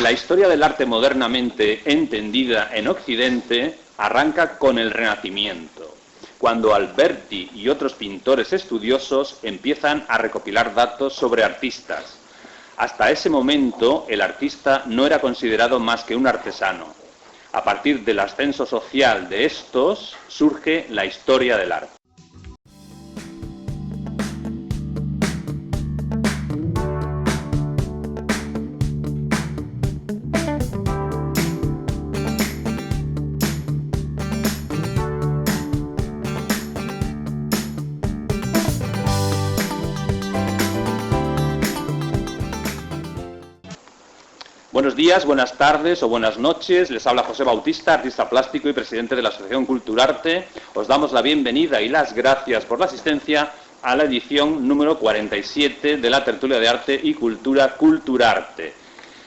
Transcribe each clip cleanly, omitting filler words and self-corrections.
La historia del arte modernamente entendida en Occidente arranca con el Renacimiento, cuando Alberti y otros pintores estudiosos empiezan a recopilar datos sobre artistas. Hasta ese momento, el artista no era considerado más que un artesano. A partir del ascenso social de estos, surge la historia del arte. Buenos días, buenas tardes o buenas noches. Les habla José Bautista, artista plástico y presidente de la Asociación Culturarte. Os damos la bienvenida y las gracias por la asistencia a la edición número 47 de la Tertulia de Arte y Cultura Culturarte.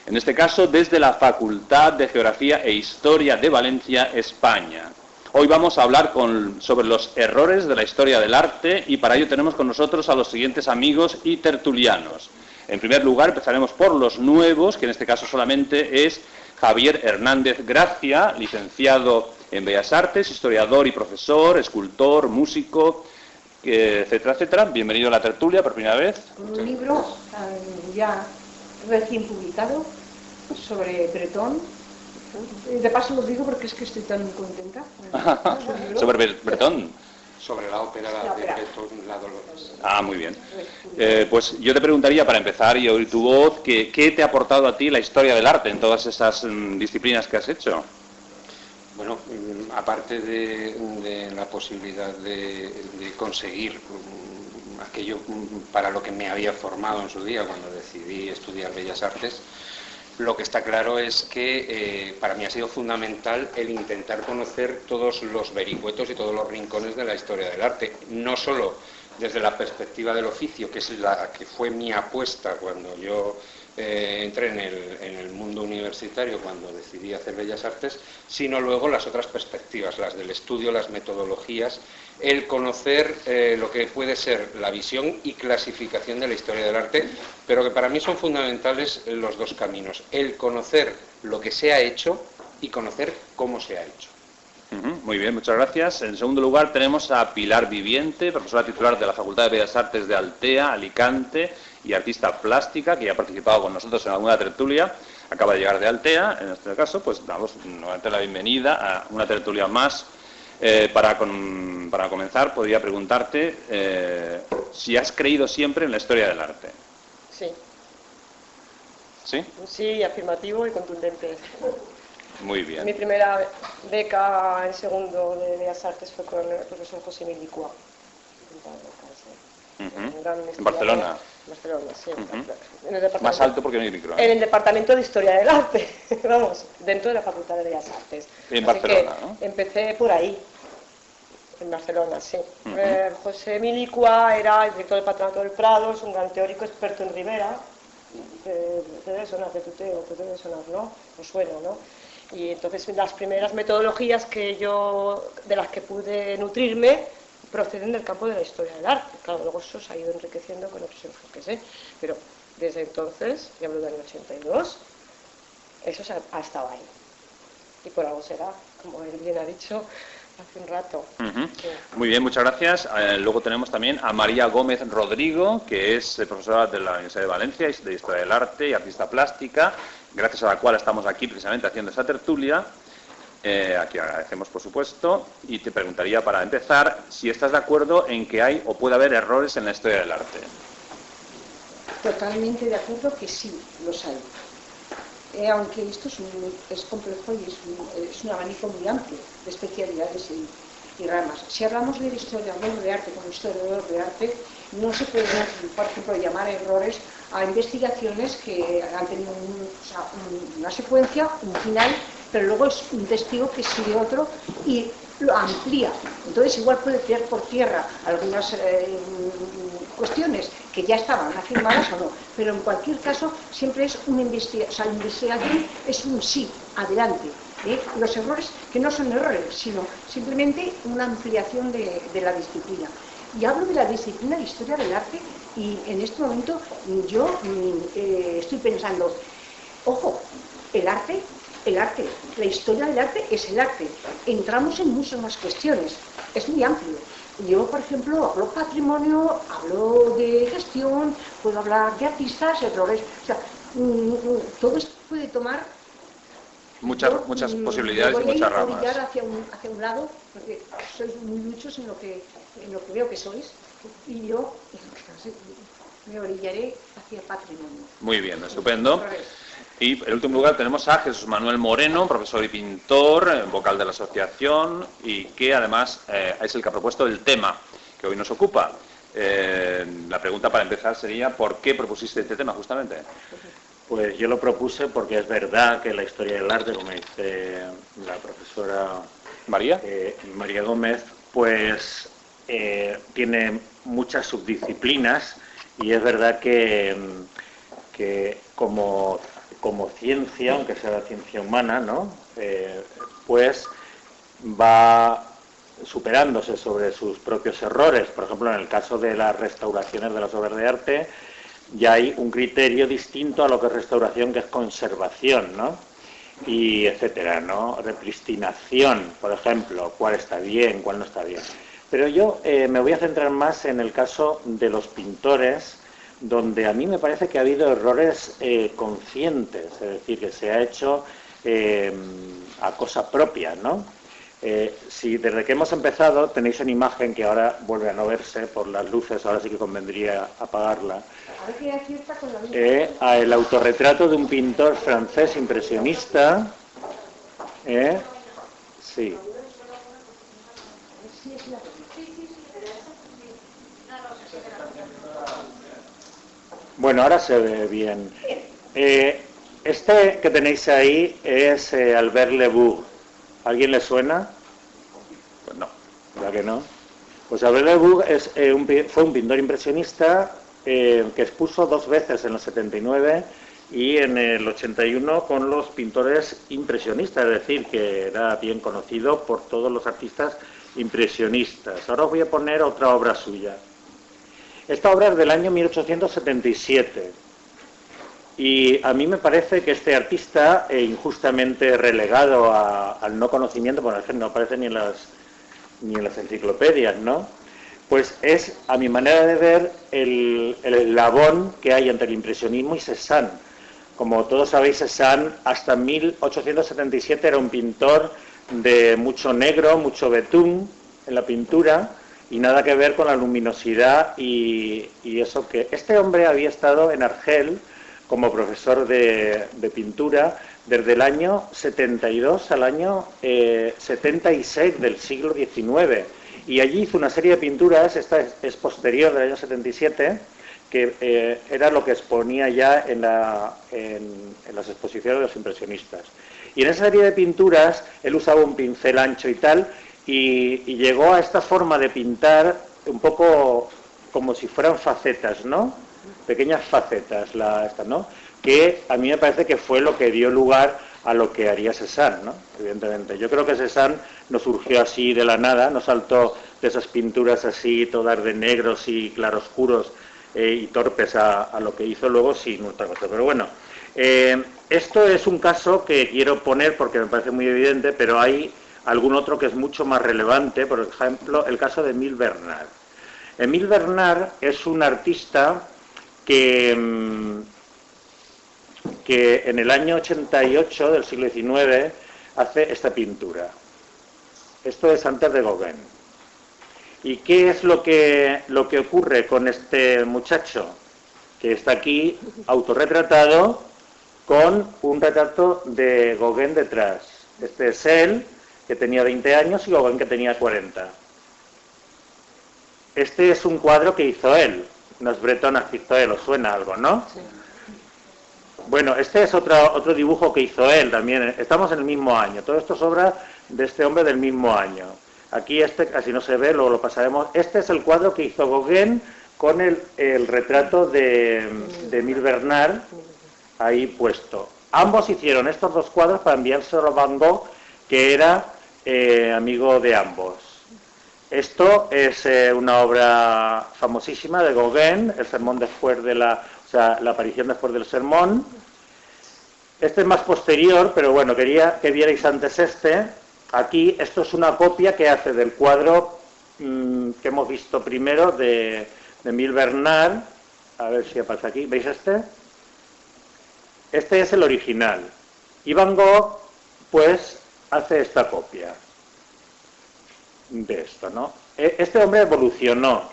En este caso, desde la Facultad de Geografía e Historia de Valencia, España. Hoy vamos a hablar sobre los errores de la historia del arte y para ello tenemos con nosotros a los siguientes amigos y tertulianos. En primer lugar, empezaremos por los nuevos, que en este caso solamente es Javier Hernández Gracia, licenciado en Bellas Artes, historiador y profesor, escultor, músico, etcétera, etcétera. Bienvenido a la tertulia por primera vez. Un libro ya recién publicado sobre Bretón. De paso lo digo porque es que estoy tan contenta. ¿Sobre Bretón? Sobre la ópera de Bretón, La Dolores. Ah, muy bien. Pues yo te preguntaría, para empezar y oír tu voz, ¿qué te ha aportado a ti la historia del arte en todas esas disciplinas que has hecho? Bueno, aparte de la posibilidad de conseguir aquello para lo que me había formado en su día cuando decidí estudiar Bellas Artes, lo que está claro es que para mí ha sido fundamental el intentar conocer todos los vericuetos y todos los rincones de la historia del arte, no solo desde la perspectiva del oficio, que es la que fue mi apuesta cuando yo entré en el mundo universitario, cuando decidí hacer Bellas Artes, sino luego las otras perspectivas, las del estudio, las metodologías, el conocer lo que puede ser la visión y clasificación de la historia del arte, pero que para mí son fundamentales los dos caminos, el conocer lo que se ha hecho y conocer cómo se ha hecho. Muy bien, muchas gracias. En segundo lugar tenemos a Pilar Viviente, profesora titular de la Facultad de Bellas Artes de Altea, Alicante, y artista plástica, que ya ha participado con nosotros en alguna tertulia. Acaba de llegar de Altea, en este caso, pues damos nuevamente la bienvenida a una tertulia más. Para comenzar, podría preguntarte si has creído siempre en la historia del arte. Sí. ¿Sí? Sí, afirmativo y contundente. Muy bien. Mi primera beca en segundo de Bellas Artes fue con el profesor José Milicua. ¿En Barcelona? En Barcelona, sí. En el más alto porque no hay micro. En el Departamento de Historia del Arte, vamos, dentro de la Facultad de Bellas Artes. En Así Barcelona, que ¿no? empecé por ahí, en Barcelona, sí. José Milicua era el director del Patronato del Prado, es un gran teórico experto en Ribera. Te debe sonar, te debe sonar, ¿no? Os suena, ¿no? Y entonces las primeras metodologías de las que pude nutrirme proceden del campo de la historia del arte. Claro, luego eso se ha ido enriqueciendo con otros enfoques, pero desde entonces, ya hablo del 82, eso ha estado ahí. Y por algo será, como él bien ha dicho hace un rato. Sí. Muy bien, muchas gracias. Luego tenemos también a María Gómez Rodrigo, que es profesora de la Universidad de Valencia, de Historia del Arte y artista plástica, gracias a la cual estamos aquí precisamente haciendo esta tertulia. Aquí agradecemos, por supuesto, y te preguntaría para empezar si estás de acuerdo en que hay o puede haber errores en la historia del arte. Totalmente de acuerdo que sí, los hay. Aunque esto es complejo y es un abanico muy amplio de especialidades y ramas. Si hablamos de la historia, hablamos de arte como historiador de arte, no se puede, por ejemplo, llamar errores a investigaciones que han tenido una secuencia, un final, pero luego es un testigo que sigue otro y lo amplía. Entonces igual puede tirar por tierra algunas cuestiones que ya estaban afirmadas o no, pero en cualquier caso siempre es una investigación, o sea, la investigación es un sí, adelante. Los errores que no son errores, sino simplemente una ampliación de la disciplina. Y hablo de la disciplina de historia del arte y en este momento yo estoy pensando, ojo, el arte, la historia del arte es el arte. Entramos en muchas más cuestiones, es muy amplio. Yo, por ejemplo, hablo patrimonio, hablo de gestión, puedo hablar de artistas, errores, o sea, todo esto puede tomar muchas posibilidades y muchas ramas. Voy a hacia un lado, porque sois muy muchos en lo que veo que sois, y yo me orillaré hacia patrimonio. Muy bien, estupendo. Y en último lugar tenemos a Jesús Manuel Moreno, profesor y pintor, vocal de la asociación, y que además es el que ha propuesto el tema que hoy nos ocupa. La pregunta para empezar sería, ¿por qué propusiste este tema justamente? Pues yo lo propuse porque es verdad que la historia del arte, como dice la profesora María Gómez, pues tiene muchas subdisciplinas, y es verdad que como ciencia, aunque sea la ciencia humana, ¿no? Pues va superándose sobre sus propios errores. Por ejemplo, en el caso de las restauraciones de las obras de arte, ya hay un criterio distinto a lo que es restauración, que es conservación, ¿no? Y etcétera, ¿no? Repristinación, por ejemplo, cuál está bien, cuál no está bien. Pero yo me voy a centrar más en el caso de los pintores, donde a mí me parece que ha habido errores conscientes, es decir, que se ha hecho a cosa propia, ¿no? Si desde que hemos empezado tenéis una imagen que ahora vuelve a no verse por las luces, ahora sí que convendría apagarla, el autorretrato de un pintor francés impresionista, sí. Bueno, ahora se ve bien. Este que tenéis ahí es Albert Le Bourg. ¿Alguien le suena? Pues no, ¿verdad que no? Pues Albert Le Bourg fue un pintor impresionista que expuso 2 veces, en el 79 y en el 81, con los pintores impresionistas, es decir, que era bien conocido por todos los artistas impresionistas. Ahora os voy a poner otra obra suya. Esta obra es del año 1877 y a mí me parece que este artista, injustamente relegado al no conocimiento, bueno, es que no aparece ni en las enciclopedias, ¿no? Pues es, a mi manera de ver, el eslabón que hay entre el impresionismo y Cézanne. Como todos sabéis, Cézanne hasta 1877 era un pintor de mucho negro, mucho betún en la pintura, y nada que ver con la luminosidad y eso que... Este hombre había estado en Argel como profesor de pintura desde el año 72 al año 76 del siglo XIX, y allí hizo una serie de pinturas, esta es posterior del año 77, que era lo que exponía ya en las exposiciones de los impresionistas. Y en esa serie de pinturas él usaba un pincel ancho y tal, y llegó a esta forma de pintar un poco como si fueran facetas, ¿no? Pequeñas facetas, ¿no? Que a mí me parece que fue lo que dio lugar a lo que haría Cézanne, ¿no? Evidentemente. Yo creo que Cézanne no surgió así de la nada, no saltó de esas pinturas así, todas de negros y claroscuros y torpes a lo que hizo luego, sin otra cosa. Pero bueno, esto es un caso que quiero poner porque me parece muy evidente, pero hay algún otro que es mucho más relevante, por ejemplo, el caso de Émile Bernard. Émile Bernard es un artista que en el año 88 del siglo XIX hace esta pintura. Esto es antes de Gauguin. ¿Y qué es lo que ocurre con este muchacho? Que está aquí autorretratado con un retrato de Gauguin detrás. Este es él, que tenía 20 años, y Gauguin, que tenía 40. Este es un cuadro que hizo él. Unas bretonas que hizo él, ¿os suena algo, no? Sí. Bueno, este es otro dibujo que hizo él también. Estamos en el mismo año. Todo esto es obra de este hombre del mismo año. Aquí este casi no se ve, luego lo pasaremos. Este es el cuadro que hizo Gauguin con el retrato de Émile Bernard ahí puesto. Ambos hicieron estos 2 cuadros para enviárselo a Van Gogh, que era amigo de ambos. Esto es una obra famosísima de Gauguin, el sermón después de la aparición después del sermón. Este es más posterior, pero bueno, quería que vierais antes este. Aquí, esto es una copia que hace del cuadro que hemos visto primero de Emile Bernard. A ver si aparece aquí. ¿Veis este? Este es el original. Y Van Gogh, pues, hace esta copia de esto, ¿no? Este hombre evolucionó.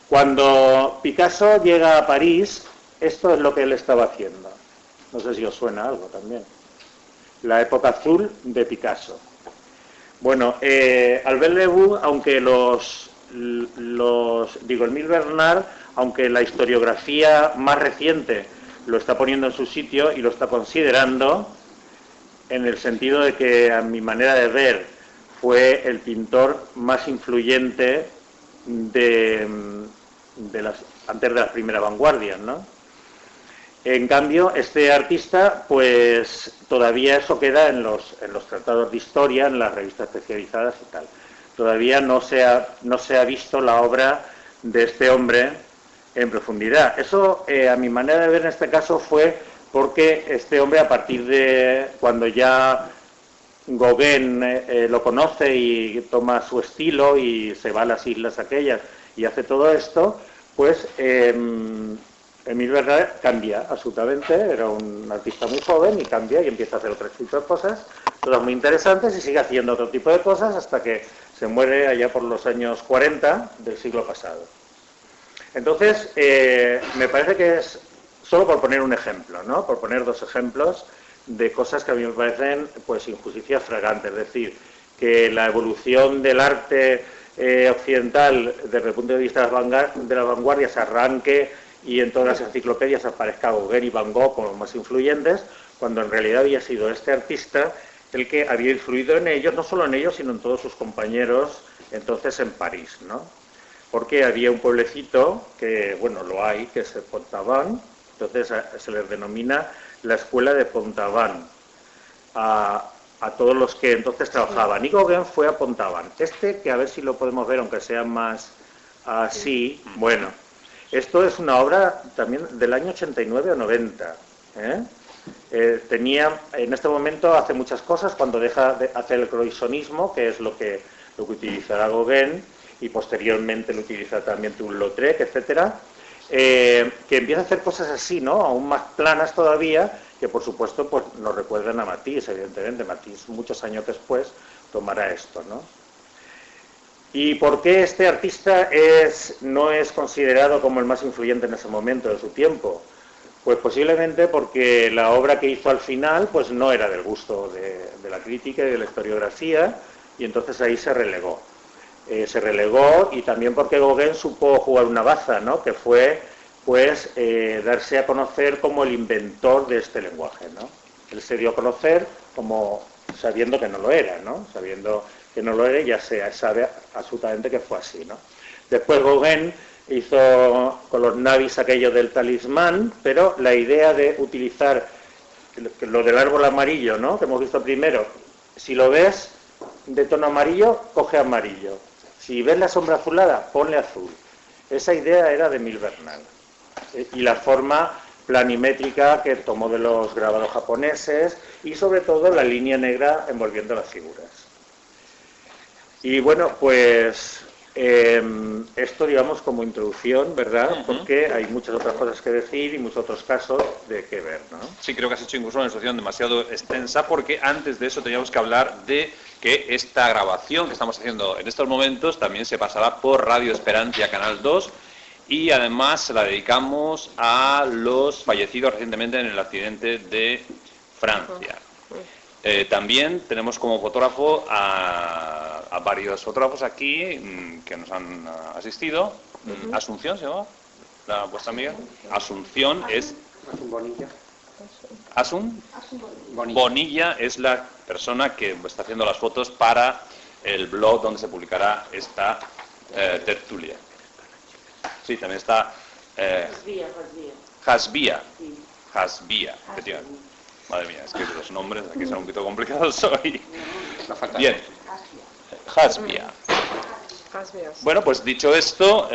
Cuando Picasso llega a París, esto es lo que él estaba haciendo. No sé si os suena algo también. La época azul de Picasso. Bueno, Albert Lebu, aunque Emile Bernard, aunque la historiografía más reciente lo está poniendo en su sitio y lo está considerando, en el sentido de que, a mi manera de ver, fue el pintor más influyente antes de las primeras vanguardias, ¿no? En cambio, este artista, pues todavía eso queda en los tratados de historia, en las revistas especializadas y tal. Todavía no se ha visto la obra de este hombre en profundidad. Eso, a mi manera de ver en este caso, fue porque este hombre, a partir de cuando ya Gauguin lo conoce y toma su estilo y se va a las islas aquellas y hace todo esto, pues Emile Bernard cambia absolutamente. Era un artista muy joven y cambia y empieza a hacer otro tipo de cosas, todas muy interesantes, y sigue haciendo otro tipo de cosas hasta que se muere allá por los años 40 del siglo pasado. Entonces, me parece que es, solo por poner un ejemplo, ¿no? Por poner dos ejemplos de cosas que a mí me parecen, pues, injusticias fragantes. Es decir, que la evolución del arte occidental, desde el punto de vista de las vanguardias, arranque y en todas las enciclopedias aparezca Gauguin y Van Gogh como los más influyentes, cuando en realidad había sido este artista el que había influido en ellos, no solo en ellos, sino en todos sus compañeros, entonces en París, ¿no? Porque había un pueblecito, que, bueno, lo hay, que es Pont-Aven, entonces se les denomina la escuela de Pont-Aven a todos los que entonces trabajaban. Y Gauguin fue a Pont-Aven. Que a ver si lo podemos ver, aunque sea más así, bueno, esto es una obra también del año 89 o 90, tenía, en este momento hace muchas cosas, cuando deja de hacer el croisonismo, que es lo que utilizará Gauguin, y posteriormente lo utiliza también Toulouse-Lautrec, etcétera, que empieza a hacer cosas así, ¿no? Aún más planas todavía, que por supuesto pues nos recuerdan a Matisse, evidentemente. Matisse muchos años después tomará esto, ¿no? ¿Y por qué este artista no es considerado como el más influyente en ese momento de su tiempo? Pues posiblemente porque la obra que hizo al final pues no era del gusto de la crítica y de la historiografía, y entonces ahí se relegó. Y también porque Gauguin supo jugar una baza, ¿no? Que fue pues darse a conocer como el inventor de este lenguaje, ¿no? Él se dio a conocer como sabiendo que no lo era, ¿no? Sabiendo que no lo era, ya se sabe absolutamente que fue así, ¿no? Después Gauguin hizo con los navis aquello del talismán, pero la idea de utilizar lo del árbol amarillo, ¿no? Que hemos visto primero, si lo ves de tono amarillo, coge amarillo. Si ves la sombra azulada, ponle azul. Esa idea era de Emile Bernard. Y la forma planimétrica que tomó de los grabados japoneses, y sobre todo la línea negra envolviendo las figuras. Y bueno, pues esto, digamos, como introducción, ¿verdad? Porque hay muchas otras cosas que decir y muchos otros casos de que ver, ¿no? Sí, creo que has hecho incluso una introducción demasiado extensa, porque antes de eso teníamos que hablar de que esta grabación que estamos haciendo en estos momentos también se pasará por Radio Esperantia Canal 2, y además se la dedicamos a los fallecidos recientemente en el accidente de Francia. También tenemos como fotógrafo a varios fotógrafos aquí que nos han asistido. Asunción, ¿se llama? ¿Vuestra amiga? Asunción es... Asun Bonilla es la persona que está haciendo las fotos para el blog donde se publicará esta tertulia. Sí, también está Hasbia, efectivamente. Madre mía, es que los nombres aquí son un poquito complicados hoy. Bien, Hasbia. Bueno, pues dicho esto,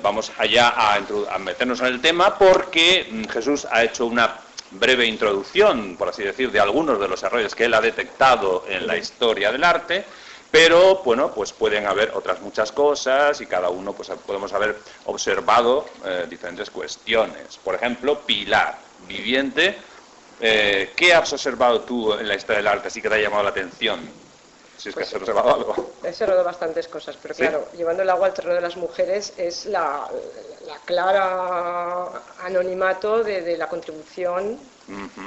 vamos allá a meternos en el tema, porque Jesús ha hecho una breve introducción, por así decir, de algunos de los errores que él ha detectado en la historia del arte, pero bueno, pues pueden haber otras muchas cosas y cada uno pues podemos haber observado diferentes cuestiones. Por ejemplo, Pilar Viviente, ¿qué has observado tú en la historia del arte así que te ha llamado la atención? Si es que has observado algo. He observado bastantes cosas, pero ¿Sí? claro, llevando el agua al terreno de las mujeres es la clara anonimato de la contribución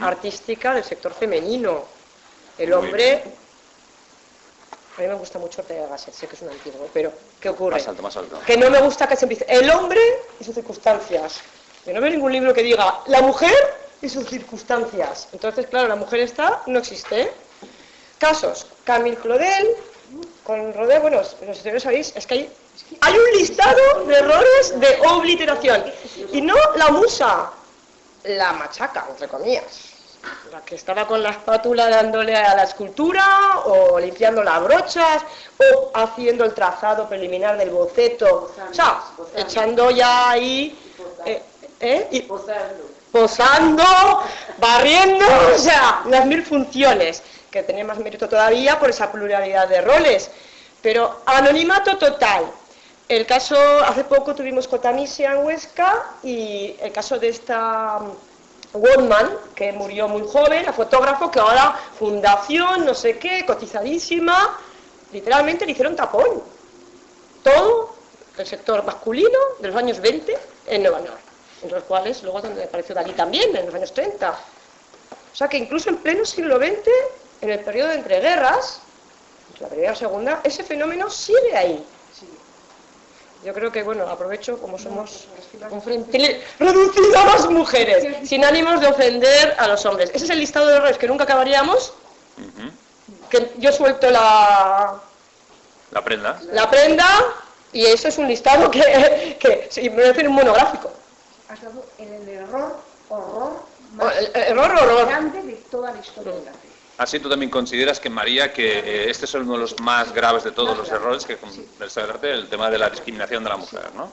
artística del sector femenino. El Muy hombre... bien. A mí me gusta mucho Ortega y Gasset, sé que es un antiguo, pero ¿qué ocurre? Más alto, más alto. Que no me gusta que se empiece el hombre y sus circunstancias. Yo no veo ningún libro que diga la mujer y sus circunstancias. Entonces, claro, la mujer no existe. Casos, Camille Claudel, con Rodin, bueno, los historiadores sabéis, es que hay un listado de errores de obliteración. Y no la musa, la machaca, entre comillas. La que estaba con la espátula dándole a la escultura, o limpiando las brochas, o haciendo el trazado preliminar del boceto. O sea, echando ya ahí... posando, barriendo, o sea, las 1000 funciones, que tenía más mérito todavía por esa pluralidad de roles. Pero anonimato total. El caso, hace poco tuvimos Cotamisia en Huesca, y el caso de esta Woodman, que murió muy joven, la fotógrafo, que ahora fundación, no sé qué, cotizadísima, literalmente le hicieron tapón. Todo el sector masculino de los años 20 en Nueva York, entre los cuales luego donde apareció Dalí también, en los años 30. O sea que incluso en pleno siglo XX, en el periodo de entreguerras, la primera y la segunda, ese fenómeno sigue ahí. Yo creo que, bueno, aprovecho, como somos un frente reducido a las mujeres, sin ánimos de ofender a los hombres. Ese es el listado de errores que nunca acabaríamos, que yo suelto la prenda, y eso es un listado que sí, merece un monográfico. Has dado en el error, horror, horror grande de toda la historia del arte. Así tú también consideras que, María, que este es uno de los más graves de todos los errores que del saber arte, el tema de la discriminación de la mujer, ¿no?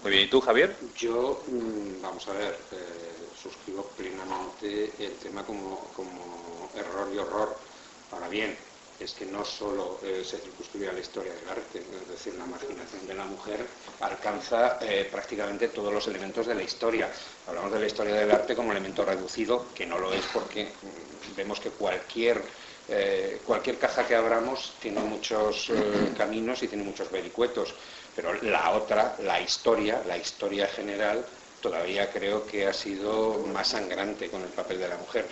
Muy bien, ¿y tú, Javier? Yo, vamos a ver, suscribo plenamente el tema como error y horror. Ahora bien, es que no solo se circunscribe a la historia del arte, es decir, la marginación de la mujer alcanza prácticamente todos los elementos de la historia. Hablamos de la historia del arte como elemento reducido, que no lo es porque vemos que cualquier caja que abramos tiene muchos caminos y tiene muchos vericuetos, pero la otra, la historia general, todavía creo que ha sido más sangrante con el papel de la mujer.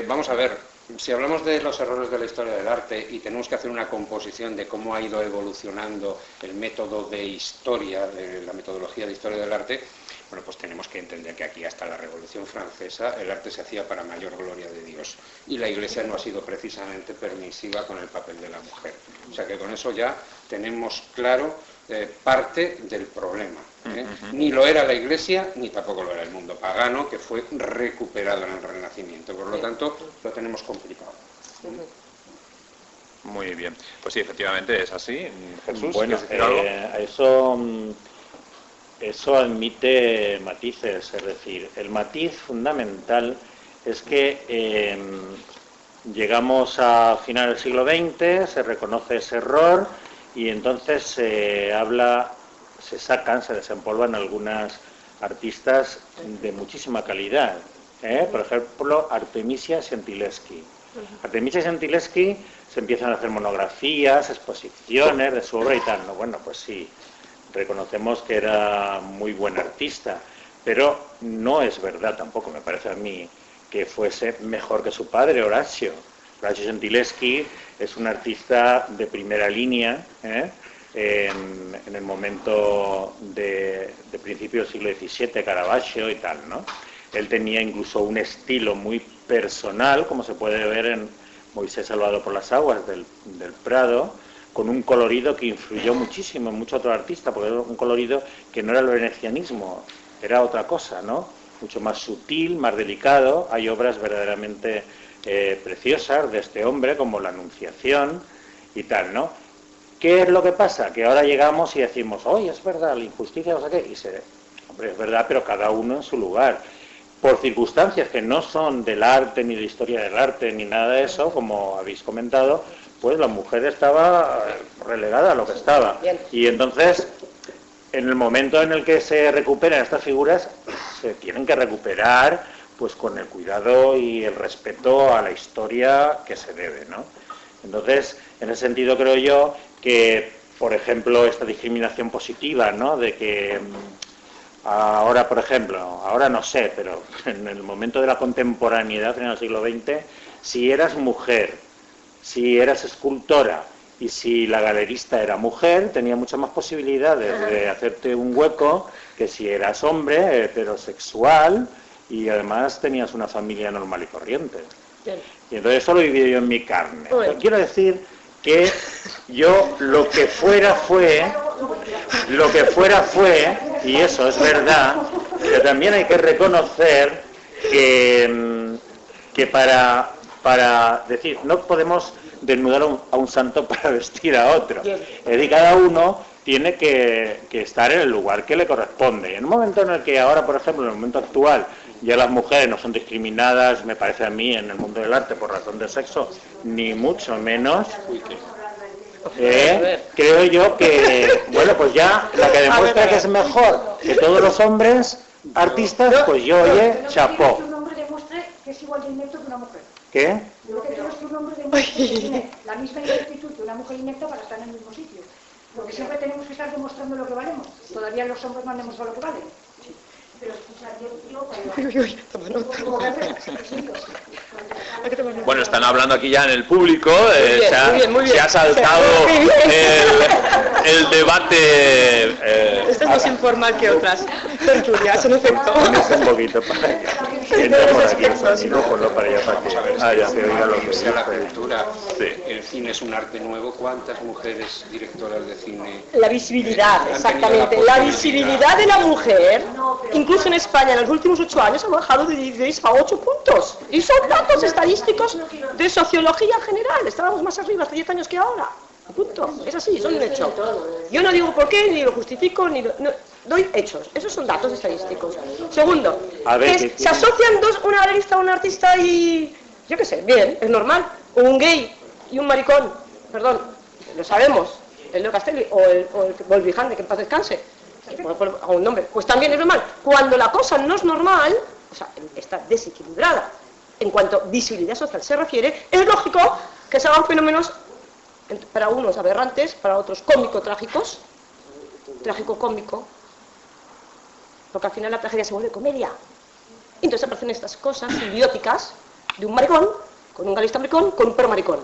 Vamos a ver, si hablamos de los errores de la historia del arte y tenemos que hacer una composición de cómo ha ido evolucionando el método de historia, la metodología de historia del arte, bueno, pues tenemos que entender que aquí hasta la Revolución Francesa el arte se hacía para mayor gloria de Dios y la Iglesia no ha sido precisamente permisiva con el papel de la mujer. O sea que con eso ya tenemos claro parte del problema. Ni lo era la Iglesia, ni tampoco lo era el mundo pagano, que fue recuperado en el Renacimiento. Por lo tanto, lo tenemos complicado. Muy bien. Pues sí, efectivamente es así. Jesús, bueno, ¿quieres decir algo? Eso admite matices, es decir, el matiz fundamental es que llegamos a final del siglo XX, se reconoce ese error y entonces se desempolvan algunas artistas de muchísima calidad. Por ejemplo, Artemisia Gentileschi. Artemisia Gentileschi se empiezan a hacer monografías, exposiciones de su obra y tal. No, bueno, pues sí, reconocemos que era muy buen artista, pero no es verdad tampoco, me parece a mí, que fuese mejor que su padre, Horacio. Horacio Gentileschi es un artista de primera línea, en el momento de principio del siglo XVII, Caravaggio y tal, ¿no? Él tenía incluso un estilo muy personal, como se puede ver en Moisés salvado por las aguas del Prado, con un colorido que influyó muchísimo en muchos otros artistas, porque era un colorido que no era el venecianismo, era otra cosa, ¿no? Mucho más sutil, más delicado. Hay obras verdaderamente preciosas de este hombre, como La Anunciación y tal, ¿no? ¿Qué es lo que pasa? Que ahora llegamos y decimos, oye, es verdad, la injusticia, no sé qué, hombre, es verdad, pero cada uno en su lugar. por circunstancias que no son del arte, ni de historia del arte, ni nada de eso, como habéis comentado, pues la mujer estaba relegada a lo que estaba. Y entonces, en el momento en el que se recuperan estas figuras, se tienen que recuperar pues con el cuidado y el respeto a la historia que se debe, ¿no? Entonces, en ese sentido creo yo que, por ejemplo, esta discriminación positiva, ¿no?, de que ahora, por ejemplo, ahora no sé, pero en el momento de la contemporaneidad en el siglo XX, si eras mujer, si eras escultora y si la galerista era mujer, tenía muchas más posibilidades de hacerte un hueco que si eras hombre, heterosexual, y además tenías una familia normal y corriente. Y entonces eso lo he vivido yo en mi carne. Pero quiero decir que yo lo que fuera fue, y eso es verdad, pero también hay que reconocer que para decir, no podemos desnudar a un santo para vestir a otro. Es decir, cada uno tiene que estar en el lugar que le corresponde. En un momento en el que ahora, por ejemplo, en el momento actual, ya las mujeres no son discriminadas, me parece a mí, en el mundo del arte por razón de sexo, ni mucho menos. Creo yo que, bueno, pues ya la que demuestra que es mejor que todos los hombres artistas, pues yo, oye, chapó. Que un hombre demuestre que es igual de inepto que una mujer. ¿Qué? Lo que un hombre demuestre que tiene la misma ineptitud que una mujer inepta para estar en el mismo sitio. Porque siempre tenemos que estar demostrando lo que valemos. Todavía los hombres no han demostrado lo que valen. Pero Bueno, están hablando aquí ya en el público, muy bien. se ha saltado el debate. Esto es más informal que otras tertulias, en efecto. Un poquito para que entre por aquí el sonido, ponlo para allá para que ya se oiga lo que sea la dice. cultura. Sí. El cine es un arte nuevo. ¿Cuántas mujeres directoras de cine? La visibilidad, han exactamente. tenido La posibilidad? visibilidad de la mujer, incluso en España, en los últimos 8 años, ha bajado de 16 a 8 puntos. Y son datos estadísticos de sociología general. Estábamos más arriba hace 10 años que ahora. Punto. Es así, son un hecho. Yo no digo por qué, ni lo justifico, ni lo, no, doy hechos. Esos son datos estadísticos. Segundo, se asocian una galerista, un artista y... yo qué sé, bien, es normal. Un gay y un maricón, perdón, lo sabemos, el Leo Castelli o el Volvijante, que en paz descanse, a un nombre, pues también es normal. Cuando la cosa no es normal, o sea, está desequilibrada en cuanto a visibilidad social se refiere, es lógico que se hagan fenómenos para unos aberrantes, para otros cómico-trágicos, trágico-cómico, porque al final la tragedia se vuelve comedia. Y entonces aparecen estas cosas simbióticas de un maricón, con un galerista maricón, con un perro maricón.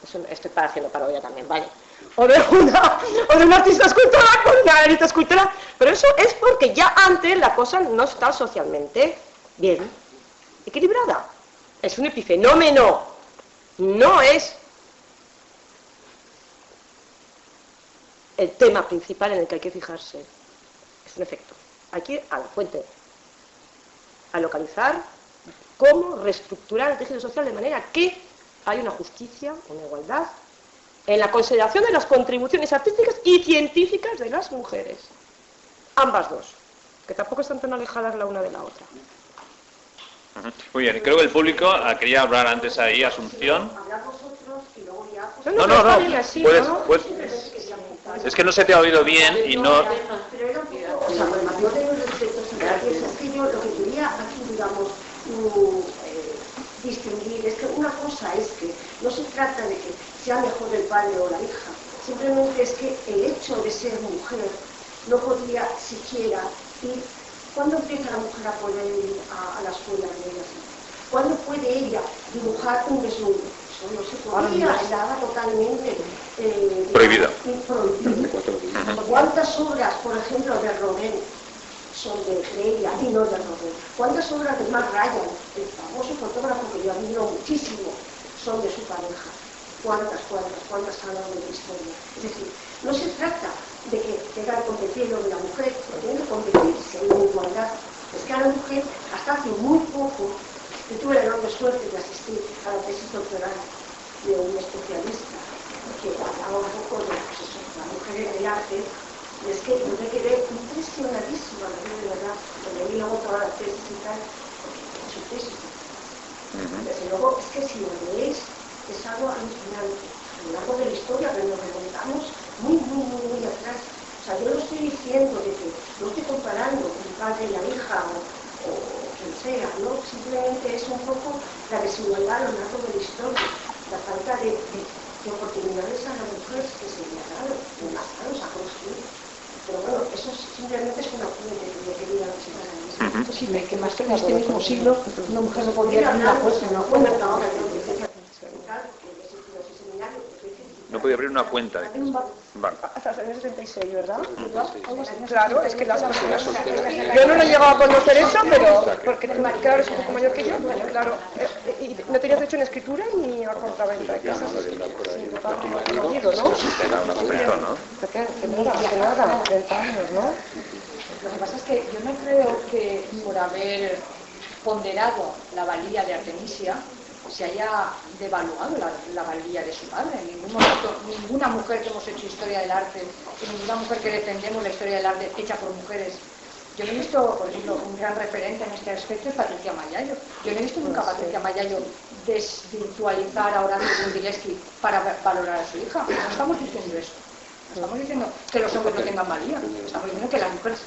Eso estoy haciendo parodia también, vale. O de un artista escultora con una galerista escultora, pero eso es porque ya antes la cosa no está socialmente bien equilibrada. Es un epifenómeno, no es el tema principal en el que hay que fijarse. Es un efecto. Hay que ir a la fuente, a localizar cómo reestructurar el tejido social de manera que hay una justicia, una igualdad, en la consideración de las contribuciones artísticas y científicas de las mujeres. Ambas dos, que tampoco están tan alejadas la una de la otra. Muy bien, creo que el público quería hablar antes ahí, Asunción. No, puedes. Es que no se te ha oído bien y no... O sea, por el mayor de los respetos y gracias, es que yo lo que quería aquí, digamos, distinguir es que una cosa es que no se trata de que sea mejor el padre o la hija, simplemente es que el hecho de ser mujer no podía siquiera ir. ¿Cuándo empieza la mujer a poder ir a la escuela de ella? ¿Cuándo puede ella dibujar un desnudo? Eso no se podía, estaba totalmente prohibida. ¿Cuántas obras, por ejemplo, de Rodin son de ella y no de Rodin? ¿Cuántas obras de Mark Ryan, el famoso fotógrafo que yo admiro muchísimo, son de su pareja? ¿Cuántas hablan de la historia? Es decir, no se trata de que tenga que competir lo de la mujer, tiene que competirse en igualdad. Es que a la mujer, hasta hace muy poco, yo tuve la enorme suerte de asistir a la tesis doctoral de un especialista que hablaba un poco de la mujer en el arte, y es que yo me quedé impresionadísima, de verdad, cuando vi luego toda la tesis y tal, su tesis. Desde luego, es que si lo leéis, es algo alucinante. A lo largo de la historia, pero nos remontamos muy atrás. O sea, yo no estoy diciendo de que no estoy comparando con el padre y la hija o quien sea, ¿no? Simplemente es un poco la desigualdad a lo largo de la historia, la falta de oportunidades a las mujeres que se le ha dado, se ha construido. Pero bueno, eso simplemente es una fuente que yo quería enseñar a mí. Es posible que más que en este mismo siglo una mujer no podía abrir una cuenta, No podía abrir una cuenta. Hasta el año 76, ¿verdad? Claro, es que las personas... Yo no lo he llegado a conocer eso, pero... Porque, claro, es un poco mayor que yo, claro. Y no tenías derecho en escritura ni a compraventa de casas. Sí, totalmente. ¿No? Era una comprensión, ¿no? Que nada, 30 años, ¿no? Lo que pasa es que yo no creo que por haber ponderado la valía de Artemisia se haya devaluado la valía de su padre. En ningún momento, ninguna mujer que hemos hecho historia del arte, ninguna mujer que defendemos la historia del arte hecha por mujeres. Yo no he visto, por ejemplo, un gran referente en este aspecto es Patricia Mayallo. Yo no he visto nunca a Patricia Mayallo desvirtualizar a Horacio Brunelleschi para valorar a su hija. No estamos diciendo eso. No estamos diciendo que los hombres no tengan valía. Estamos diciendo que las mujeres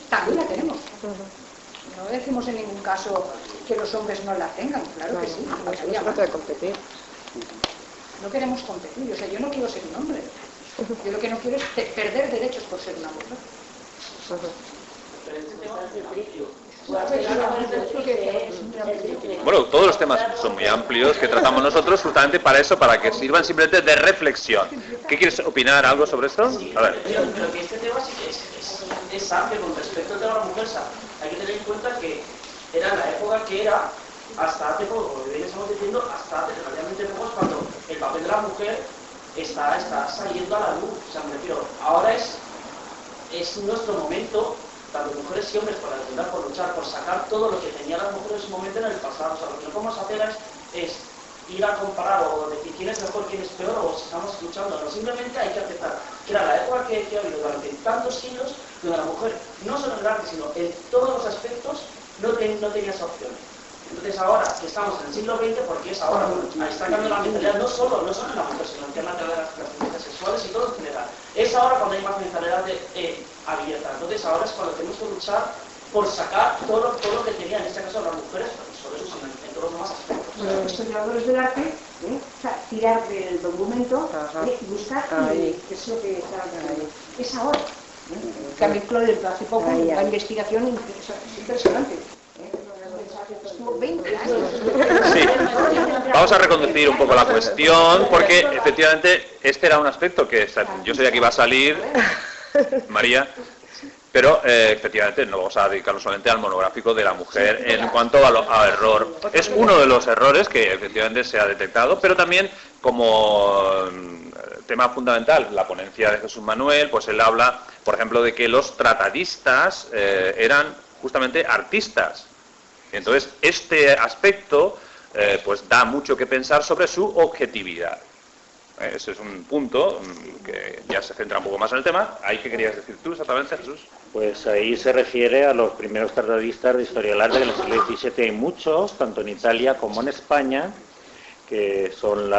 también la tenemos. No decimos en ningún caso que los hombres no la tengan, claro que sí. No se trata de competir. No queremos competir, o sea, yo no quiero ser un hombre. Yo lo que no quiero es perder derechos por ser una mujer. Bueno, todos los temas son muy amplios que tratamos nosotros justamente para eso, para que sirvan simplemente de reflexión. ¿Qué quieres opinar algo sobre esto? A ver. Pero que este tema sí que es amplio con respecto al tema de la mujer. Hay que tener en cuenta que era la época que era, hasta hace poco, como bien estamos diciendo, hasta hace relativamente poco es cuando el papel de la mujer está saliendo a la luz. O sea, me refiero, ahora es nuestro momento, tanto mujeres y hombres, por luchar, por sacar todo lo que tenían las mujeres en su momento en el pasado. O sea, lo que no podemos hacer es ir a comparar o decir quién es mejor, quién es peor, o si estamos luchando. No, simplemente hay que aceptar que era la época que ha habido durante tantos siglos donde la mujer, no solo en el arte, sino en todos los aspectos, no tenía esa opción. Entonces ahora que estamos en el siglo XX, porque es ahora, ahí está cambiando la mentalidad, no solo en la mujer, sino en temas de las preferencias sexuales y todo en general. Es ahora cuando hay más mentalidad abierta. Entonces ahora es cuando tenemos que luchar por sacar todo lo que tenían, en este caso las mujeres, pero sobre eso en todos los demás aspectos. Bueno, los historiadores del arte, o sea, tirar del documento y buscar qué es lo que está ahí. Es ahora. Cambio Claude hace poco, la investigación es impresionante. Estuvo 20 años. Sí, vamos a reconducir un poco la cuestión, porque efectivamente este era un aspecto que yo sabía que iba a salir, María, pero efectivamente no vamos a dedicarnos solamente al monográfico de la mujer en cuanto a error. Es uno de los errores que efectivamente se ha detectado, pero también como tema fundamental, la ponencia de Jesús Manuel, pues él habla, por ejemplo, de que los tratadistas eran justamente artistas. Entonces, este aspecto pues da mucho que pensar sobre su objetividad. Ese es un punto que ya se centra un poco más en el tema. ¿Ahí qué querías decir tú exactamente, Jesús? Pues ahí se refiere a los primeros tratadistas de historia del arte que en el siglo XVII hay muchos, tanto en Italia como en España, que son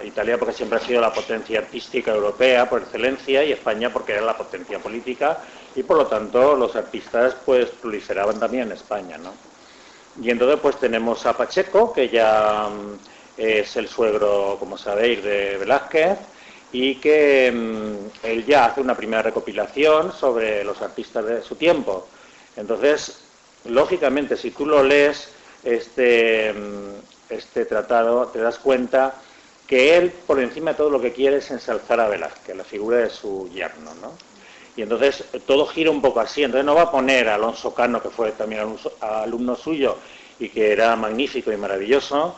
Italia porque siempre ha sido la potencia artística europea por excelencia y España porque era la potencia política y por lo tanto los artistas pues proliferaban también en España, ¿no? Y entonces pues tenemos a Pacheco, que ya es el suegro, como sabéis, de Velázquez, y que él ya hace una primera recopilación sobre los artistas de su tiempo. Entonces, lógicamente, si tú lo lees, este tratado, te das cuenta que él, por encima de todo, lo que quiere es ensalzar a Velázquez, la figura de su yerno, ¿no? Y entonces todo gira un poco así. Entonces no va a poner a Alonso Cano, que fue también alumno suyo y que era magnífico y maravilloso,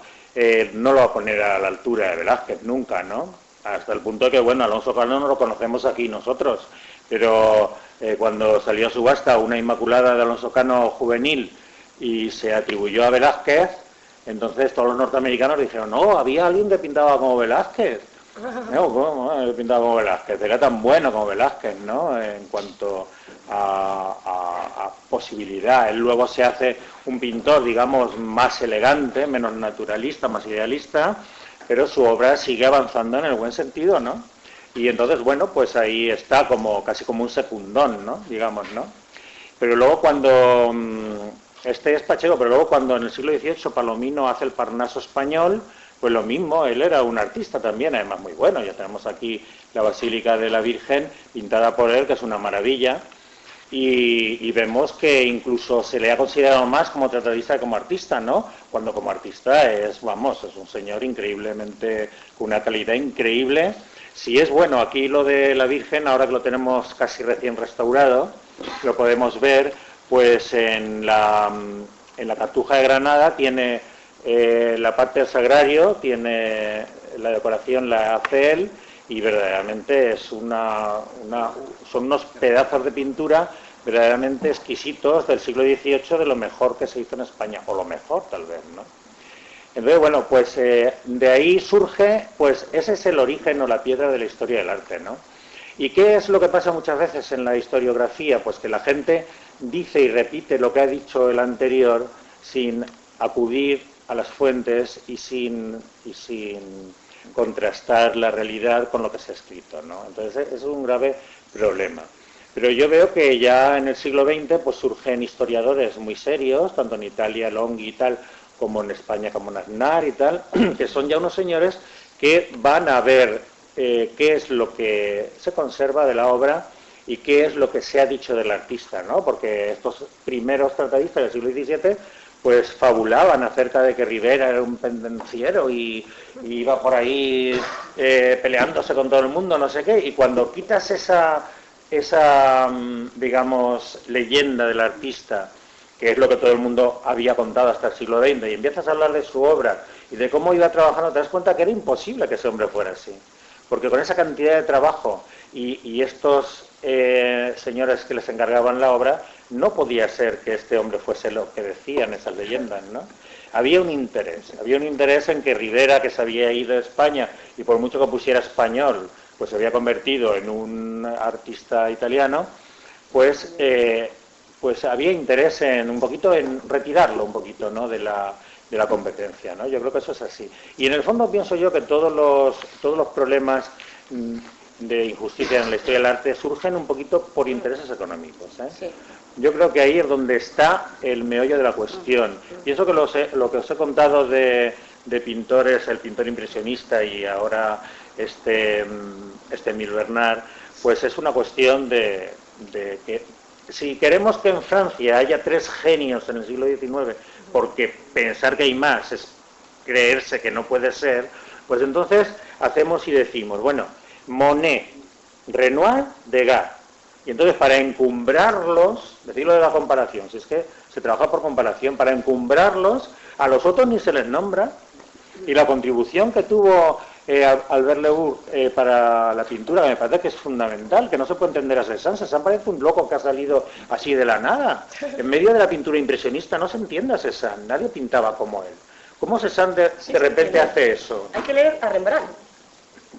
no lo va a poner a la altura de Velázquez nunca, ¿no? Hasta el punto de que, bueno, Alonso Cano no lo conocemos aquí nosotros, pero cuando salió a subasta una Inmaculada de Alonso Cano juvenil y se atribuyó a Velázquez, entonces todos los norteamericanos dijeron, no, había alguien que pintaba como Velázquez. No, ¿cómo? He pintado como Velázquez, era tan bueno como Velázquez, ¿no? En cuanto a posibilidad. Él luego se hace un pintor, digamos, más elegante, menos naturalista, más idealista, pero su obra sigue avanzando en el buen sentido, ¿no? Y entonces, bueno, pues ahí está como casi como un secundón, ¿no? Digamos, ¿no? Pero luego cuando... Este es Pacheco, pero luego cuando en el siglo XVIII Palomino hace el Parnaso español, pues lo mismo, él era un artista también, además muy bueno. Ya tenemos aquí la Basílica de la Virgen pintada por él, que es una maravilla, y vemos que incluso se le ha considerado más como tratadista que como artista, ¿no? Cuando como artista es, vamos, es un señor increíblemente, con una calidad increíble. Si es bueno, aquí lo de la Virgen, ahora que lo tenemos casi recién restaurado, lo podemos ver, pues en la Cartuja de Granada tiene la parte del sagrario, tiene la decoración, la hace él, y verdaderamente es son unos pedazos de pintura verdaderamente exquisitos del siglo XVIII, de lo mejor que se hizo en España, o lo mejor tal vez, ¿no? Entonces, bueno, pues de ahí surge, pues ese es el origen o la piedra de la historia del arte, ¿no? ¿Y qué es lo que pasa muchas veces en la historiografía? Pues que la gente dice y repite lo que ha dicho el anterior sin acudir a las fuentes y sin contrastar la realidad con lo que se ha escrito, ¿no? Entonces es un grave problema. Pero yo veo que ya en el siglo XX pues surgen historiadores muy serios, tanto en Italia, Longhi y tal, como en España, como en Aznar y tal, que son ya unos señores que van a ver qué es lo que se conserva de la obra y qué es lo que se ha dicho del artista, ¿no? Porque estos primeros tratadistas del siglo XVII pues fabulaban acerca de que Rivera era un pendenciero y iba por ahí peleándose con todo el mundo, no sé qué, y cuando quitas esa digamos, leyenda del artista, que es lo que todo el mundo había contado hasta el siglo XX, y empiezas a hablar de su obra y de cómo iba trabajando, te das cuenta que era imposible que ese hombre fuera así, porque con esa cantidad de trabajo y estos señores que les encargaban la obra, no podía ser que este hombre fuese lo que decían esas leyendas, ¿no? Había un interés en que Rivera, que se había ido de España y por mucho que pusiera español, pues se había convertido en un artista italiano, pues había interés en un poquito en retirarlo un poquito, ¿no? de la competencia, ¿no? Yo creo que eso es así. Y en el fondo pienso yo que todos los problemas de injusticia en la historia del arte surgen un poquito por intereses económicos, ¿eh? Sí. Yo creo que ahí es donde está el meollo de la cuestión. Pienso que lo que os he contado de pintores, el pintor impresionista y ahora este Emile Bernard, pues es una cuestión de que si queremos que en Francia haya 3 genios en el siglo XIX, porque pensar que hay más es creerse que no puede ser, pues entonces hacemos y decimos, bueno, Monet, Renoir, Degas. Y entonces para encumbrarlos, decirlo de la comparación, si es que se trabaja por comparación, para encumbrarlos, a los otros ni se les nombra, y la contribución que tuvo Albert Lebourg para la pintura, que me parece que es fundamental, que no se puede entender a Cézanne. Cézanne parece un loco que ha salido así de la nada. En medio de la pintura impresionista no se entiende a Cézanne, nadie pintaba como él. ¿Cómo Cézanne de repente hace eso? Hay que leer a Rembrandt.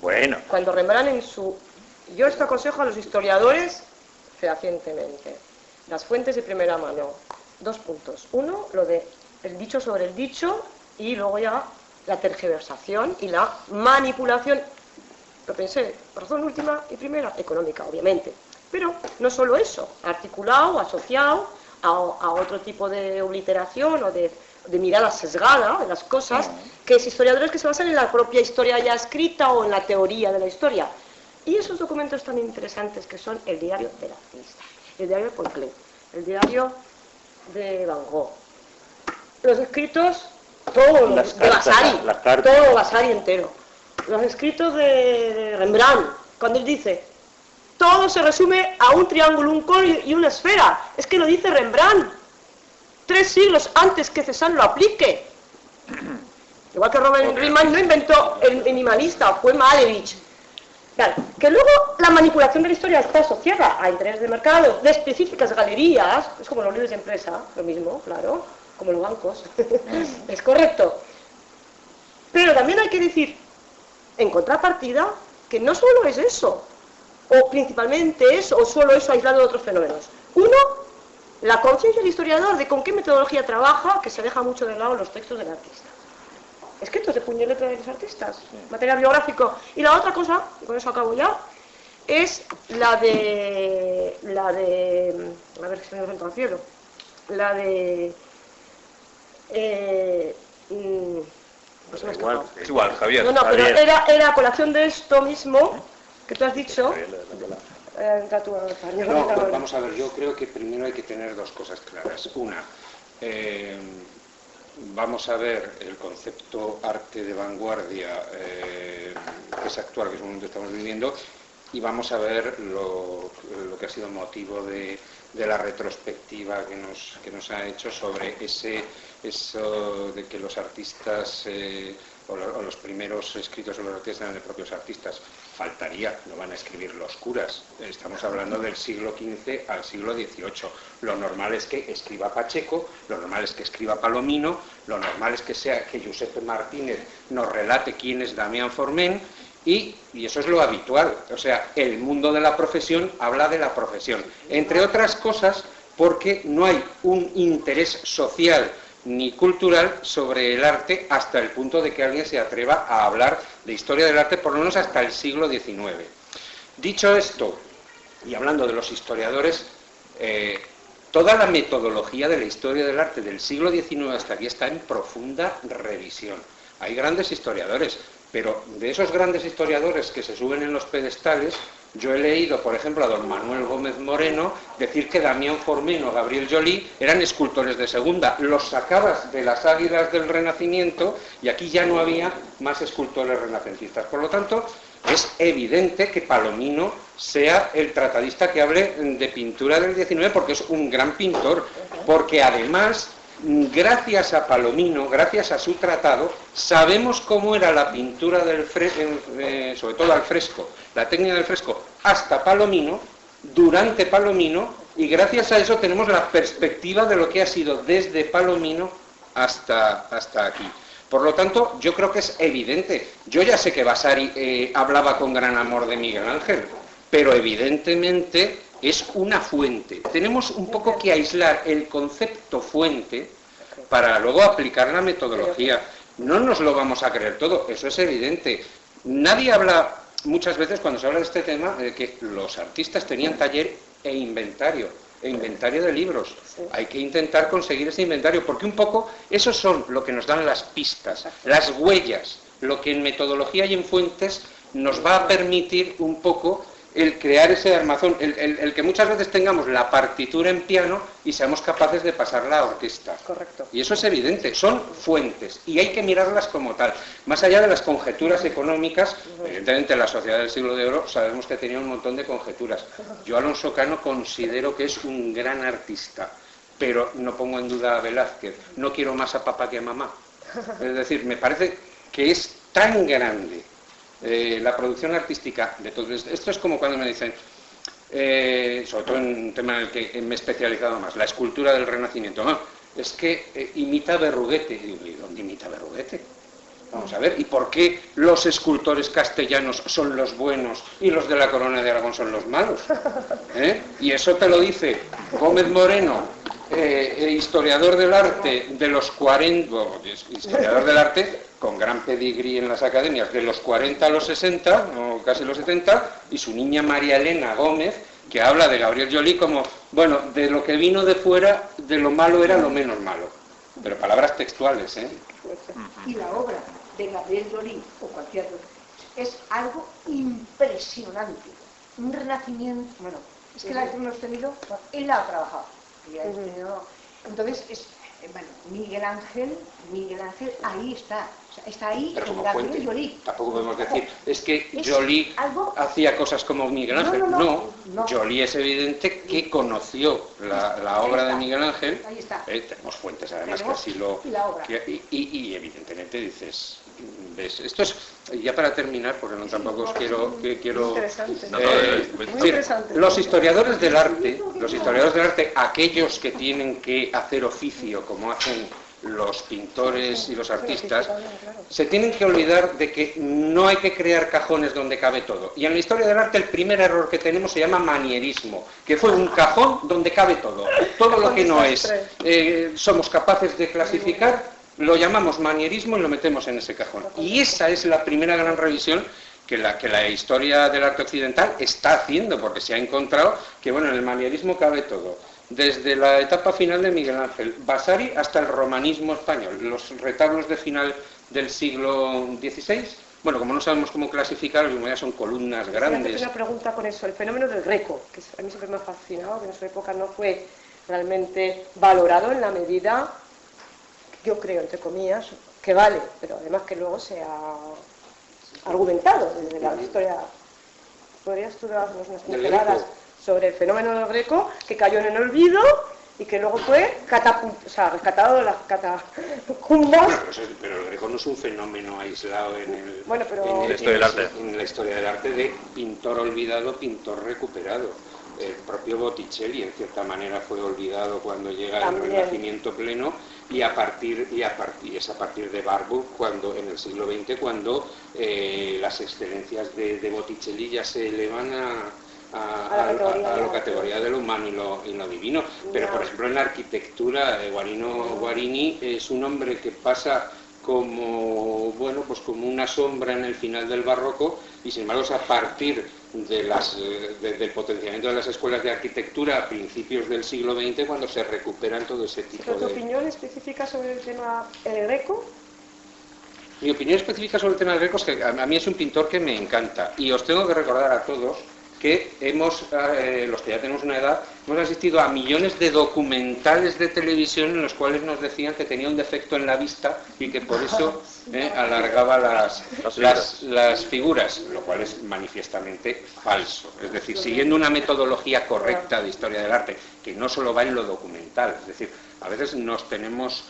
Bueno. Cuando Rembrandt Yo esto aconsejo a los historiadores fehacientemente. Las fuentes de primera mano. 2 puntos. Uno, lo de el dicho sobre el dicho, y luego ya la tergiversación y la manipulación. Lo pensé, razón última y primera, económica, obviamente. Pero no solo eso, articulado, asociado a otro tipo de obliteración o de mirada sesgada de las cosas, que es historiadores que se basan en la propia historia ya escrita o en la teoría de la historia. Y esos documentos tan interesantes que son el diario del artista, el diario de Paul Klee, el diario de Van Gogh, los escritos, todos de Vasari, todo Vasari entero, los escritos de Rembrandt, cuando él dice, todo se resume a un triángulo, un cono y una esfera. Es que lo dice Rembrandt, 3 siglos antes que Cézanne lo aplique. Igual que Robert Riemann no inventó el minimalista, fue Malevich. Claro, que luego la manipulación de la historia está asociada a intereses de mercado, de específicas galerías, es como los libros de empresa, lo mismo, claro, como los bancos, es correcto. Pero también hay que decir En contrapartida, que no solo es eso, o principalmente eso, o solo eso aislado de otros fenómenos. Uno, la conciencia del historiador de con qué metodología trabaja, que se deja mucho de lado los textos del artista. Escritos de puño y letra de los artistas, material biográfico. Y la otra cosa, y con eso acabo ya, es la de a ver, que se me enfrenta al cielo, la de pues me ha escapado. Es igual, Javier. No, pero Javier. era a colación de esto mismo que tú has dicho. No, pues vamos a ver, yo creo que primero hay que tener dos cosas claras. Una, vamos a ver el concepto arte de vanguardia que es actual, que es el momento que estamos viviendo, y vamos a ver lo que ha sido motivo de la retrospectiva que nos ha hecho sobre eso de que los artistas o los primeros escritos sobre los artistas eran de propios artistas. Faltaría, lo van a escribir los curas. Estamos hablando del siglo XV al siglo XVIII. Lo normal es que escriba Pacheco, lo normal es que escriba Palomino, lo normal es que Giuseppe Martínez nos relate quién es Damián Forment, y eso es lo habitual. O sea, el mundo de la profesión habla de la profesión. Entre otras cosas, porque no hay un interés social ni cultural sobre el arte hasta el punto de que alguien se atreva a hablar de historia del arte, por lo menos hasta el siglo XIX. Dicho esto, y hablando de los historiadores, toda la metodología de la historia del arte del siglo XIX hasta aquí está en profunda revisión. Hay grandes historiadores, pero de esos grandes historiadores que se suben en los pedestales, yo he leído, por ejemplo, a don Manuel Gómez Moreno decir que Damián Forment o Gabriel Joly eran escultores de segunda. Los sacabas de las águilas del Renacimiento y aquí ya no había más escultores renacentistas. Por lo tanto, es evidente que Palomino sea el tratadista que hable de pintura del XIX, porque es un gran pintor, porque además, gracias a Palomino, gracias a su tratado, sabemos cómo era la pintura del sobre todo al fresco, la técnica del fresco, hasta Palomino, durante Palomino, y gracias a eso tenemos la perspectiva de lo que ha sido desde Palomino hasta aquí. Por lo tanto, yo creo que es evidente. Yo ya sé que Vasari hablaba con gran amor de Miguel Ángel, pero evidentemente es una fuente. Tenemos un poco que aislar el concepto fuente para luego aplicar la metodología. No nos lo vamos a creer todo, eso es evidente. Nadie habla, muchas veces cuando se habla de este tema, de que los artistas tenían taller e inventario de libros. Hay que intentar conseguir ese inventario, porque un poco esos son lo que nos dan las pistas, las huellas, lo que en metodología y en fuentes nos va a permitir un poco el crear ese armazón, el que muchas veces tengamos la partitura en piano y seamos capaces de pasarla a orquesta. Correcto. Y eso es evidente, son fuentes y hay que mirarlas como tal. Más allá de las conjeturas económicas, evidentemente la Sociedad del Siglo de Oro sabemos que tenía un montón de conjeturas. Yo Alonso Cano considero que es un gran artista, pero no pongo en duda a Velázquez. No quiero más a papá que a mamá. Es decir, me parece que es tan grande la producción artística de todo esto. Esto es como cuando me dicen, sobre todo en un tema en el que me he especializado más, la escultura del Renacimiento. No, es que imita a Berruguete. Y digo, ¿dónde imita a Berruguete? Vamos a ver, ¿y por qué los escultores castellanos son los buenos y los de la Corona de Aragón son los malos? Y eso te lo dice Gómez Moreno, historiador del arte de los 40, historiador del arte con gran pedigrí en las academias, de los 40 a los 60, o casi los 70, y su niña María Elena Gómez, que habla de Gabriel Joly como, bueno, de lo que vino de fuera, de lo malo era lo menos malo. Pero palabras textuales, ¿eh? Y la obra de Gabriel Joly, o cualquier otro, es algo impresionante. Un renacimiento, bueno, es que la hemos tenido, él la ha trabajado. Entonces, bueno, Miguel Ángel, ahí está. O sea, está ahí en Gabriel Joly. Tampoco podemos decir, es que Joly hacía cosas como Miguel Ángel. No. Joly es evidente que conoció la obra de Miguel Ángel. Ahí está. Tenemos fuentes además que así lo... Y evidentemente dices, ¿ves? Esto es, ya para terminar, porque no tampoco os quiero... Los historiadores del arte, aquellos que tienen que hacer oficio, como hacen los pintores y los artistas se tienen que olvidar de que no hay que crear cajones donde cabe todo. Y en la historia del arte el primer error que tenemos se llama manierismo, que fue un cajón donde cabe todo. Todo lo que no es, somos capaces de clasificar, lo llamamos manierismo y lo metemos en ese cajón. Y esa es la primera gran revisión que la historia del arte occidental está haciendo, porque se ha encontrado que, bueno, en el manierismo cabe todo. Desde la etapa final de Miguel Ángel, Vasari, hasta el romanismo español, los retablos de final del siglo XVI. Bueno, como no sabemos cómo clasificarlos, como ya son columnas grandes. Una pregunta con eso, el fenómeno del Greco, que a mí siempre me ha fascinado, que en su época no fue realmente valorado en la medida, yo creo, entre comillas, que vale, pero además que luego se ha argumentado desde la historia. ¿Podrías tú darnos unas pinceladas sobre el fenómeno del Greco, que cayó en el olvido y que luego fue rescatado de las catacumbas? Pero el Greco no es un fenómeno aislado en la historia del arte. En la historia del arte de pintor olvidado, pintor recuperado. El propio Botticelli, en cierta manera, fue olvidado cuando llega el Renacimiento pleno, y es a partir de Warburg, cuando en el siglo XX, cuando las excelencias de Botticelli ya se elevan a la categoría de lo humano y lo divino. Pero, por ejemplo, en la arquitectura, Guarini es un hombre que pasa como una sombra en el final del barroco, y sin embargo es a partir del potenciamiento de las escuelas de arquitectura a principios del siglo XX cuando se recuperan todo ese tipo de... ¿Tu opinión específica sobre el tema Greco? Mi opinión específica sobre el tema del Greco es que a mí es un pintor que me encanta, y os tengo que recordar a todos que los que ya tenemos una edad, hemos asistido a millones de documentales de televisión en los cuales nos decían que tenía un defecto en la vista y que por eso alargaba las figuras, lo cual es manifiestamente falso. Es decir, siguiendo una metodología correcta de historia del arte, que no solo va en lo documental. Es decir, a veces tenemos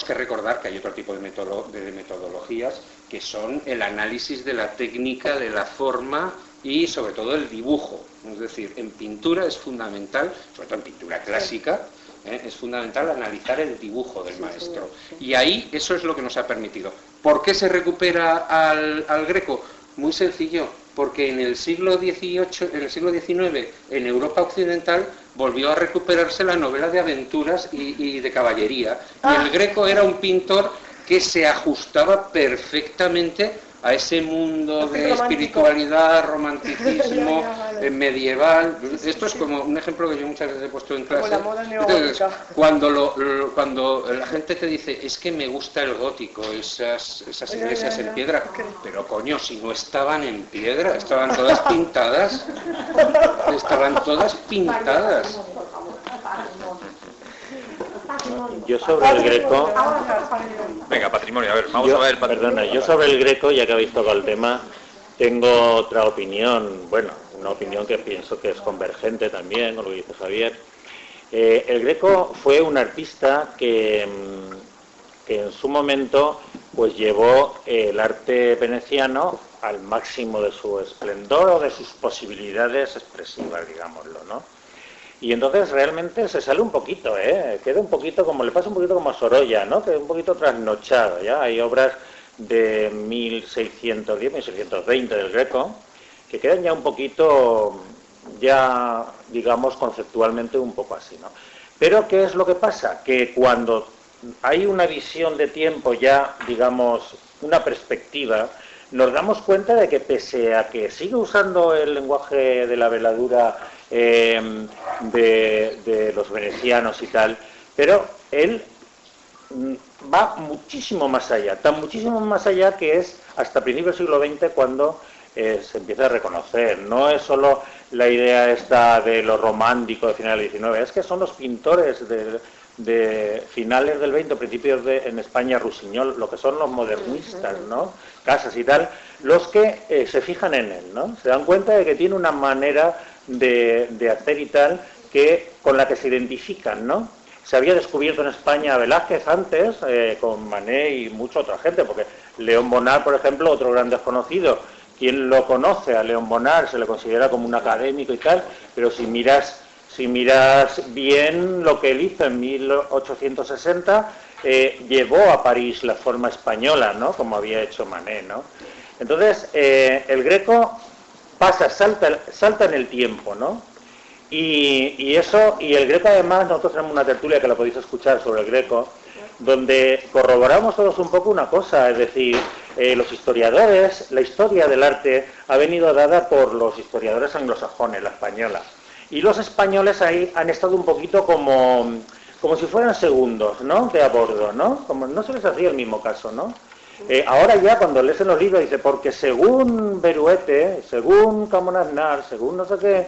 que recordar que hay otro tipo de metodologías, que son el análisis de la técnica, de la forma y sobre todo el dibujo. Es decir, en pintura es fundamental, sobre todo en pintura clásica, es fundamental analizar el dibujo del maestro. Y ahí eso es lo que nos ha permitido. ¿Por qué se recupera al Greco? Muy sencillo, porque en el siglo XIX, en Europa occidental, volvió a recuperarse la novela de aventuras y de caballería. Y el Greco era un pintor que se ajustaba perfectamente a ese mundo de espiritualidad, romanticismo, medieval. Esto es como un ejemplo que yo muchas veces he puesto en clase. Entonces, cuando la gente te dice, es que me gusta el gótico, esas iglesias en piedra, pero coño, si no estaban en piedra, estaban todas pintadas. Yo sobre el Greco... Venga, patrimonio, a ver, vamos a ver el patrimonio. Perdona, yo sobre el Greco, ya que habéis tocado el tema, tengo otra opinión, una opinión que pienso que es convergente también con lo que dice Javier. El Greco fue un artista que en su momento pues llevó el arte veneciano al máximo de su esplendor o de sus posibilidades expresivas, digámoslo, ¿no? Y entonces realmente se sale un poquito, queda un poquito como, le pasa un poquito como a Sorolla, ¿no? Queda un poquito trasnochado, ¿ya? Hay obras de 1610, 1620 del Greco, que quedan ya un poquito, ya digamos conceptualmente un poco así, ¿no? Pero ¿qué es lo que pasa? Que cuando hay una visión de tiempo ya, digamos, una perspectiva, nos damos cuenta de que pese a que sigue usando el lenguaje de la veladura de los venecianos y tal, pero él va muchísimo más allá, tan muchísimo más allá que es hasta principios del siglo XX cuando se empieza a reconocer. No es solo la idea esta de lo romántico de finales del XIX, es que son los pintores de finales del XX, principios en España, Rusiñol, lo que son los modernistas, ¿no? Casas y tal, los que se fijan en él, ¿no? Se dan cuenta de que tiene una manera de hacer y tal con la que se identifican, ¿no? Se había descubierto en España a Velázquez antes, con Manet y mucha otra gente, porque León Bonnat, por ejemplo, otro gran desconocido. Quien lo conoce a León Bonnat se le considera como un académico y tal, pero si miras bien lo que él hizo en 1860, llevó a París la forma española, ¿no? Como había hecho Manet, ¿no? Entonces, el Greco salta en el tiempo, ¿no? Y el Greco, además, nosotros tenemos una tertulia que la podéis escuchar sobre el Greco, donde corroboramos todos un poco una cosa, es decir, los historiadores, la historia del arte ha venido dada por los historiadores anglosajones, la española, y los españoles ahí han estado un poquito como si fueran segundos, ¿no?, de a bordo, ¿no? Como no se les hacía el mismo caso, ¿no? Ahora ya cuando lees en los libros dice, porque según Beruete, según Camón Aznar, según no sé qué,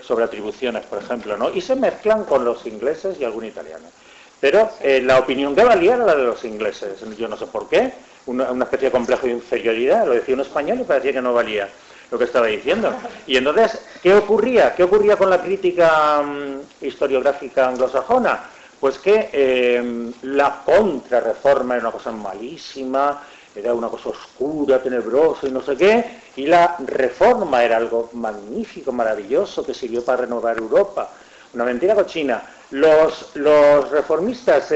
sobre atribuciones, por ejemplo, ¿no? Y se mezclan con los ingleses y algún italiano. Pero la opinión que valía era la de los ingleses, yo no sé por qué, una especie de complejo de inferioridad, lo decía un español y parecía que no valía lo que estaba diciendo. Y entonces, ¿qué ocurría? ¿Qué ocurría con la crítica historiográfica anglosajona? Pues que la contrarreforma era una cosa malísima, era una cosa oscura, tenebrosa y no sé qué, y la reforma era algo magnífico, maravilloso, que sirvió para renovar Europa. Una mentira cochina. Los reformistas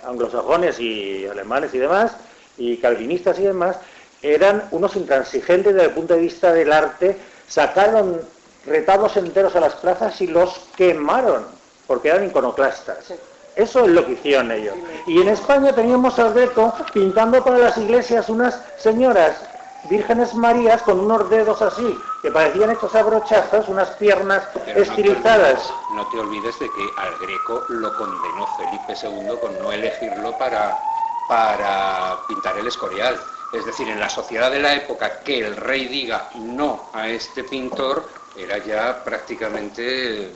anglosajones y alemanes y demás, y calvinistas y demás, eran unos intransigentes desde el punto de vista del arte, sacaron retablos enteros a las plazas y los quemaron, porque eran iconoclastas. Sí. Eso es lo que hicieron ellos. Y en España teníamos al Greco pintando para las iglesias unas señoras vírgenes marías con unos dedos así, que parecían hechos a brochazos, unas piernas estilizadas. No te olvides de que al Greco lo condenó Felipe II con no elegirlo para pintar el Escorial. Es decir, en la sociedad de la época, que el rey diga no a este pintor era ya prácticamente...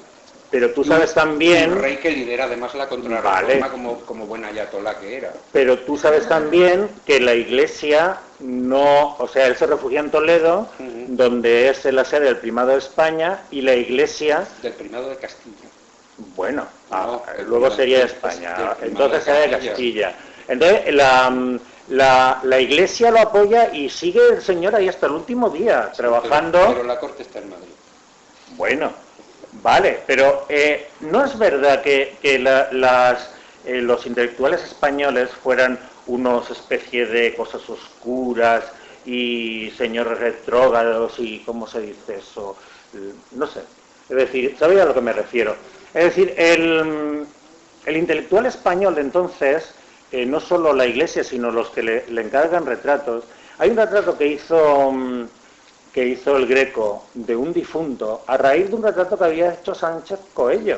Pero tú sabes también... Un rey que lidera además la contrarreforma, vale, como buen ayatolá que era. Pero tú sabes también que la Iglesia no... O sea, él se refugia en Toledo, donde es la sede del Primado de España, y la Iglesia... Del Primado de Castilla. Bueno, luego sería España, entonces era de Castilla. Entonces, la Iglesia lo apoya y sigue el señor ahí hasta el último día, trabajando... Pero la corte está en Madrid. Bueno... Vale, pero no es verdad que los intelectuales españoles fueran unos especie de cosas oscuras y señores retrógrados y ¿cómo se dice eso? No sé. Es decir, ¿sabéis a lo que me refiero? Es decir, el intelectual español de entonces, no solo la Iglesia, sino los que le encargan retratos. Hay un retrato que hizo el Greco de un difunto a raíz de un retrato que había hecho Sánchez Coello.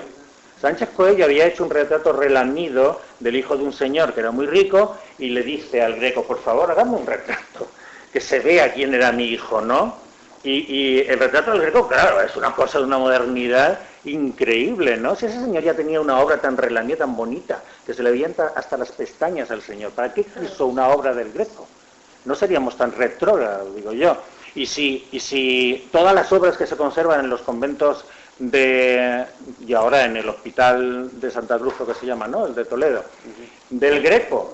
Sánchez Coello había hecho un retrato relamido del hijo de un señor que era muy rico y le dice al Greco, por favor, hágame un retrato, que se vea quién era mi hijo, ¿no? Y el retrato del Greco, claro, es una cosa de una modernidad increíble, ¿no? Si ese señor ya tenía una obra tan relamida, tan bonita, que se le veían hasta las pestañas al señor, ¿para qué hizo una obra del Greco? No seríamos tan retrógrados, digo yo. Y si todas las obras que se conservan en los conventos y ahora en el hospital de Santa Cruz, que se llama, ¿no?, el de Toledo, del Greco,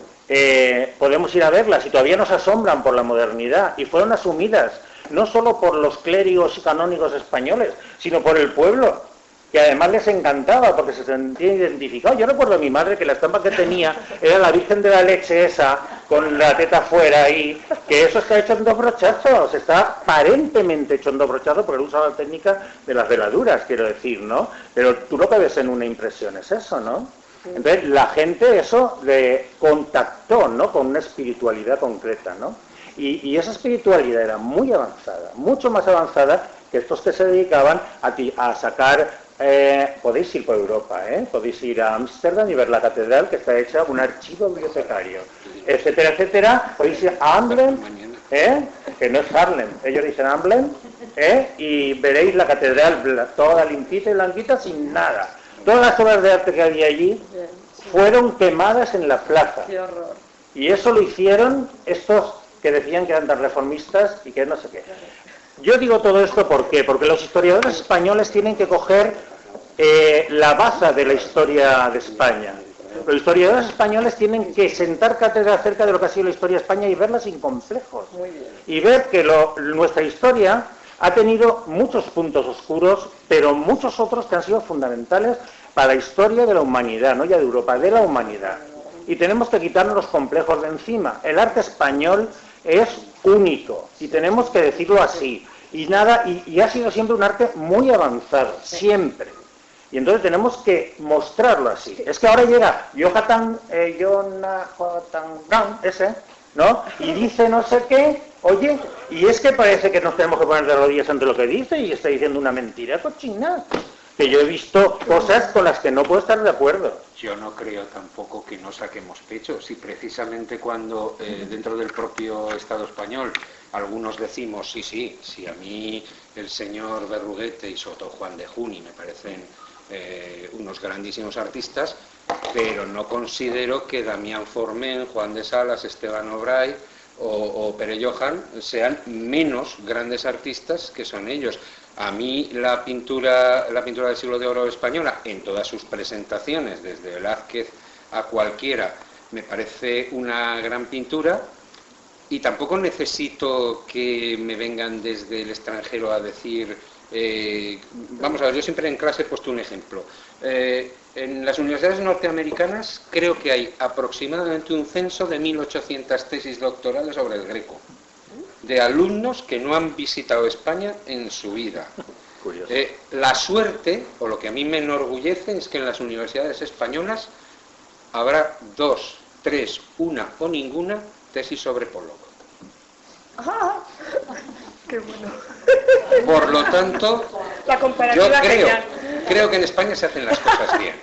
podemos ir a verlas y todavía nos asombran por la modernidad y fueron asumidas no solo por los clérigos y canónigos españoles, sino por el pueblo, que además les encantaba porque se sentían identificados. Yo recuerdo a mi madre que la estampa que tenía era la Virgen de la Leche esa, con la teta fuera ahí, que eso está hecho en dos brochazos, está aparentemente hecho en dos brochazos porque él usaba la técnica de las veladuras, quiero decir, ¿no? Pero tú lo que ves en una impresión es eso, ¿no? Entonces la gente eso le contactó, ¿no?, con una espiritualidad concreta, ¿no? Y esa espiritualidad era muy avanzada, mucho más avanzada que estos que se dedicaban a sacar... podéis ir por Europa, podéis ir a Ámsterdam y ver la catedral que está hecha un archivo bibliotecario, etcétera, etcétera. Podéis ir a Amblem, que no es Harlem, ellos dicen Amblem, y veréis la catedral toda limpita y blanquita sin nada. Todas las obras de arte que había allí fueron quemadas en la plaza. Qué horror. Y eso lo hicieron estos que decían que eran tan reformistas y que no sé qué. Yo digo todo esto ¿por qué? Porque los historiadores españoles tienen que coger la baza de la historia de España. Los historiadores españoles tienen que sentar cátedra acerca de lo que ha sido la historia de España y verla sin complejos. Y ver que nuestra historia ha tenido muchos puntos oscuros, pero muchos otros que han sido fundamentales para la historia de la humanidad, no ya de Europa, de la humanidad. y tenemos que quitarnos los complejos de encima. El arte español es único y tenemos que decirlo así. Y nada, y ha sido siempre un arte muy avanzado, siempre. Y entonces tenemos que mostrarlo así. Es que ahora llega Jonathan Brown, ese, ¿no? Y dice no sé qué, oye, y es que parece que nos tenemos que poner de rodillas ante lo que dice y está diciendo una mentira cochina. Que yo he visto cosas con las que no puedo estar de acuerdo. Yo no creo tampoco que no saquemos pecho. Si precisamente cuando dentro del propio Estado español algunos decimos, sí, a mí el señor Berruguete y sobre todo Juan de Juni me parecen unos grandísimos artistas, pero no considero que Damián Forment, Juan de Salas, Esteban Obray o Pere Johan sean menos grandes artistas que son ellos. A mí la pintura del siglo de oro española, en todas sus presentaciones, desde Velázquez a cualquiera, me parece una gran pintura y tampoco necesito que me vengan desde el extranjero a decir... vamos a ver, yo siempre en clase he puesto un ejemplo. En las universidades norteamericanas creo que hay aproximadamente un censo de 1.800 tesis doctorales sobre el Greco, de alumnos que no han visitado España en su vida. La suerte, o lo que a mí me enorgullece, es que en las universidades españolas habrá 2, 3, 1 o ninguna tesis sobre Pollock. ¡Ah! ¡Qué bueno! Por lo tanto, la comparativa creo que en España se hacen las cosas bien.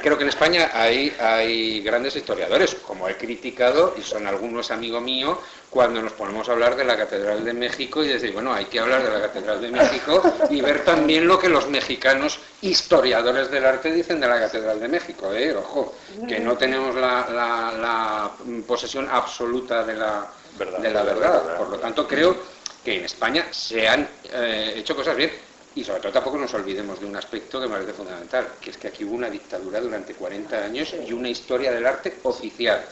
Creo que en España hay grandes historiadores, como he criticado, y son algunos amigos míos, cuando nos ponemos a hablar de la Catedral de México y decir, bueno, hay que hablar de la Catedral de México y ver también lo que los mexicanos historiadores del arte dicen de la Catedral de México, ojo, que no tenemos la posesión absoluta de la verdad. Por lo tanto, creo que en España se han hecho cosas bien. Y sobre todo tampoco nos olvidemos de un aspecto que me parece fundamental, que es que aquí hubo una dictadura durante 40 años y una historia del arte oficial.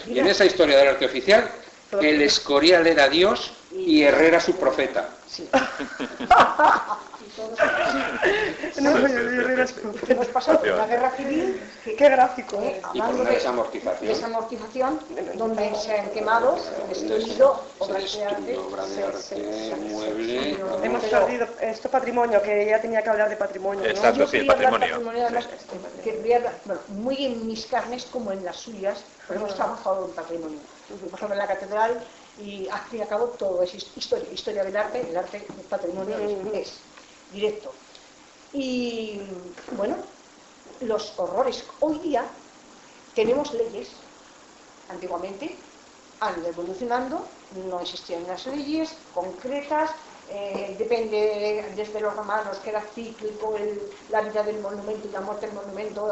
Y en esa historia del arte oficial, el Escorial era Dios y Herrera su profeta. Sí. Hemos pasado por una guerra civil, qué gráfico, y por una desamortización donde se han quemado, destruido obras de arte, mueble. Hemos perdido esto patrimonio, que ya tenía que hablar de patrimonio, ¿no? Exacto, Yo sí, quería hablar patrimonio. además, que quería hablar, bueno, muy en mis carnes como en las suyas, pero hemos trabajado en patrimonio. Por ejemplo, en la catedral, y al fin y al cabo todo es historia del arte, el arte del patrimonio es directo. Y bueno, los horrores. Hoy día tenemos leyes, antiguamente han ido evolucionando, no existían unas leyes concretas, depende desde los romanos que era cíclico la vida del monumento y la muerte del monumento,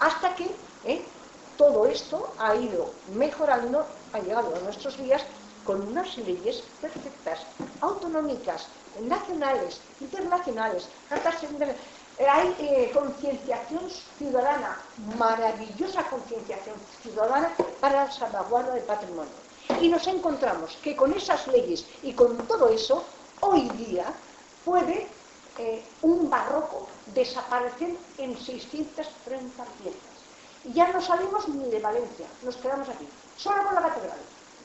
hasta que todo esto ha ido mejorando, ha llegado a nuestros días con unas leyes perfectas, autonómicas, nacionales, internacionales. Hay concienciación ciudadana, maravillosa concienciación ciudadana para la salvaguarda del patrimonio. Y nos encontramos que con esas leyes y con todo eso, hoy día puede un barroco desaparecer en 630 piezas. Y ya no salimos ni de Valencia, nos quedamos aquí, solo con la catedral,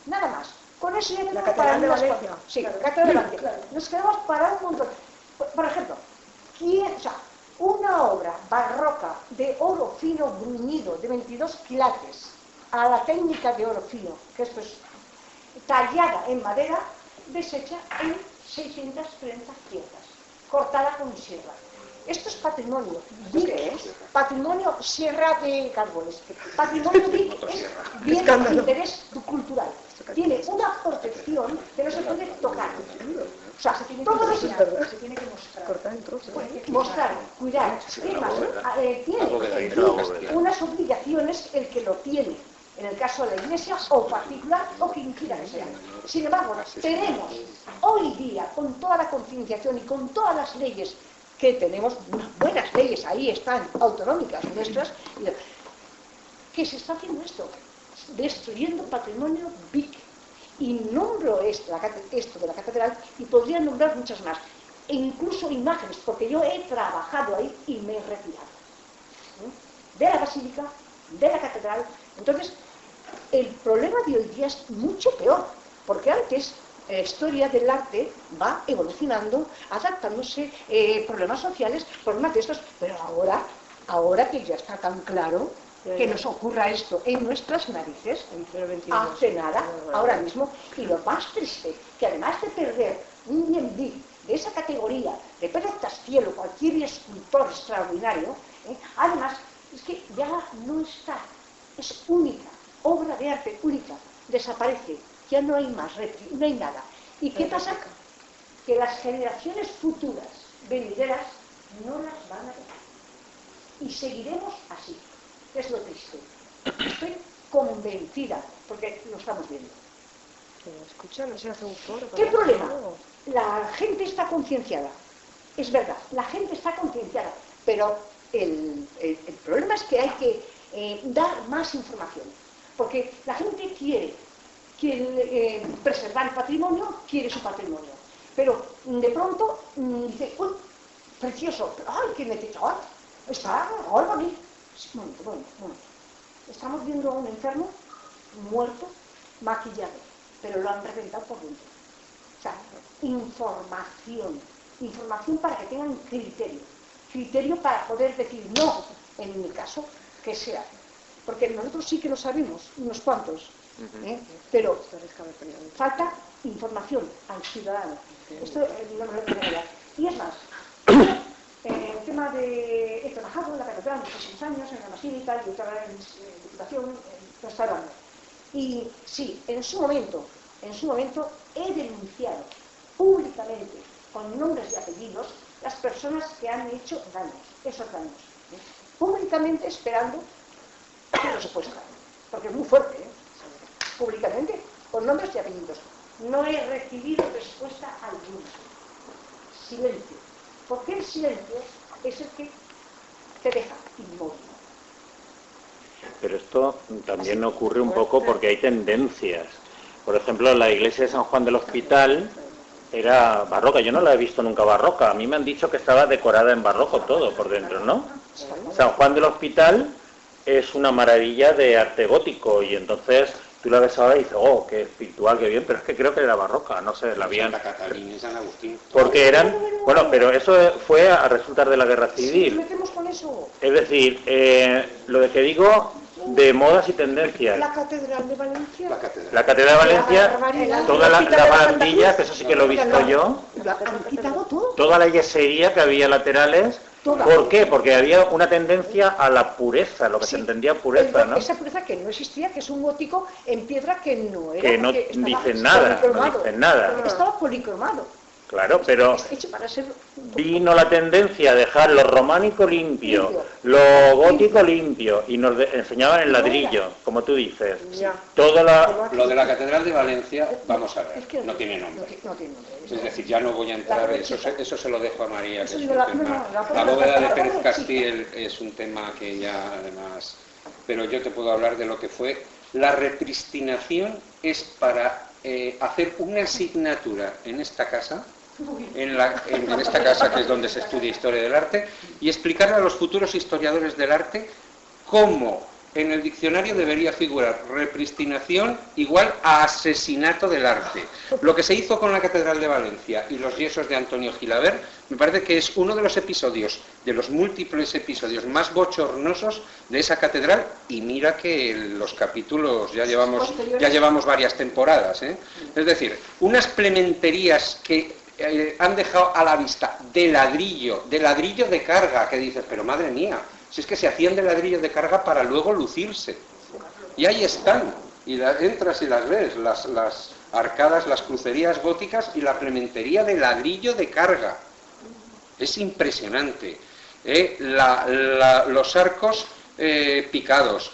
nada más. Con eso ya tenemos para de Valencia. Sí, la catedral de Valencia. Claro. Nos quedamos para un montón. Por ejemplo, una obra barroca de oro fino bruñido de 22 quilates a la técnica de oro fino, que esto es tallada en madera, deshecha en 630 piezas, cortada con sierra. Esto es patrimonio. ¿Qué es? Patrimonio sierra de cárboles. Patrimonio es bien de interés cultural. Tiene una protección que no se puede tocar. O sea, todo eso se tiene que mostrar. Cortar en trozos. Mostrar, cuidar. Tiene unas obligaciones el que lo tiene. En el caso de la Iglesia, o particular, o quien quiera que sea. Sin embargo, tenemos hoy día, con toda la concienciación y con todas las leyes que tenemos, buenas leyes, ahí están, autonómicas nuestras, que se está haciendo esto, destruyendo patrimonio big. Y nombro esto de la catedral y podría nombrar muchas más, e incluso imágenes, porque yo he trabajado ahí y me he retirado. De la basílica, de la catedral. Entonces, el problema de hoy día es mucho peor, porque antes la historia del arte va evolucionando, adaptándose, problemas sociales, problemas de estos, pero ahora que ya está tan claro que nos ocurra esto en nuestras narices, hace nada, ahora mismo, y lo más triste, que además de perder un D&D de esa categoría, de Pérez Castielo, cualquier escultor extraordinario, además es que ya no está, es única, obra de arte única, desaparece, ya no hay más, no hay nada. ¿Y qué pasa? Que las generaciones futuras, venideras, no las van a ver. Y seguiremos así, es lo triste. Estoy convencida, porque lo estamos viendo. Escucha, no se hace un foro. ¿Qué problema? La gente está concienciada, es verdad, la gente está concienciada, pero el problema es que hay que dar más información, porque la gente quiere preservar el patrimonio, quiere su patrimonio, pero de pronto dice, uy, precioso, ay, que necesito, está algo aquí. Bueno, estamos viendo a un enfermo muerto, maquillado, pero lo han reventado por dentro. O sea, información para que tengan criterio para poder decir no, en mi caso, que sea. Porque nosotros sí que lo sabemos, unos cuantos, pero falta información al ciudadano. Esto no me lo tengo ya. Y es más, el tema de... He trabajado en la catedral muchísimos años, en la basílica, y otra en Diputación, en restaurante. Y sí, en su momento he denunciado públicamente, con nombres y apellidos, las personas que han hecho daños, esos daños. Públicamente esperando que lo secuestran. Porque es muy fuerte, públicamente, con nombres y apellidos. No he recibido respuesta alguna. Silencio. Porque el silencio es el que te deja inmóvil. Pero esto también ocurre un poco porque hay tendencias. Por ejemplo, la iglesia de San Juan del Hospital era barroca. Yo no la he visto nunca barroca. A mí me han dicho que estaba decorada en barroco todo por dentro, ¿no? San Juan del Hospital es una maravilla de arte gótico y entonces tú la ves ahora y dices, oh, qué espiritual, qué bien, pero es que creo que era barroca, no sé, la habían... Santa Catalina y San Agustín. Porque eran... Bueno, pero eso fue a resultar de la guerra civil. Sí, metemos con eso. Es decir, lo de que digo de modas y tendencias. La Catedral de Valencia. La Catedral de Valencia, toda la barandilla, que eso sí que lo he visto yo. Han quitado todo. Toda la yesería que había laterales. ¿Por qué? Porque había una tendencia a la pureza, lo que se entendía pureza, ¿no? Esa pureza que no existía, que es un gótico en piedra que no era. Que no dicen nada, no dicen nada. Estaba policromado. Claro, pero hecho para ser... vino la tendencia a dejar lo románico limpio, lo gótico limpio, y nos enseñaban el ladrillo, como tú dices. Lo de la Catedral de Valencia, vamos a ver, no tiene nombre. Es decir, ya no voy a entrar, eso se lo dejo a María, que es un tema. La bóveda de Pérez Castiel es un tema que ya además... Pero yo te puedo hablar de lo que fue. La repristinación es para hacer una asignatura en esta casa, en esta casa que es donde se estudia historia del arte, y explicarle a los futuros historiadores del arte cómo en el diccionario debería figurar repristinación igual a asesinato del arte. Lo que se hizo con la Catedral de Valencia y los yesos de Antonio Gilabert me parece que es uno de los episodios, de los múltiples episodios más bochornosos de esa catedral, y mira que los capítulos ya llevamos varias temporadas, ¿eh? Es decir, unas plementerías que han dejado a la vista de ladrillo de carga, que dices, pero madre mía, si es que se hacían de ladrillo de carga para luego lucirse. Y ahí están, y entras y las ves, las arcadas, las crucerías góticas y la plementería de ladrillo de carga. Es impresionante. Los arcos picados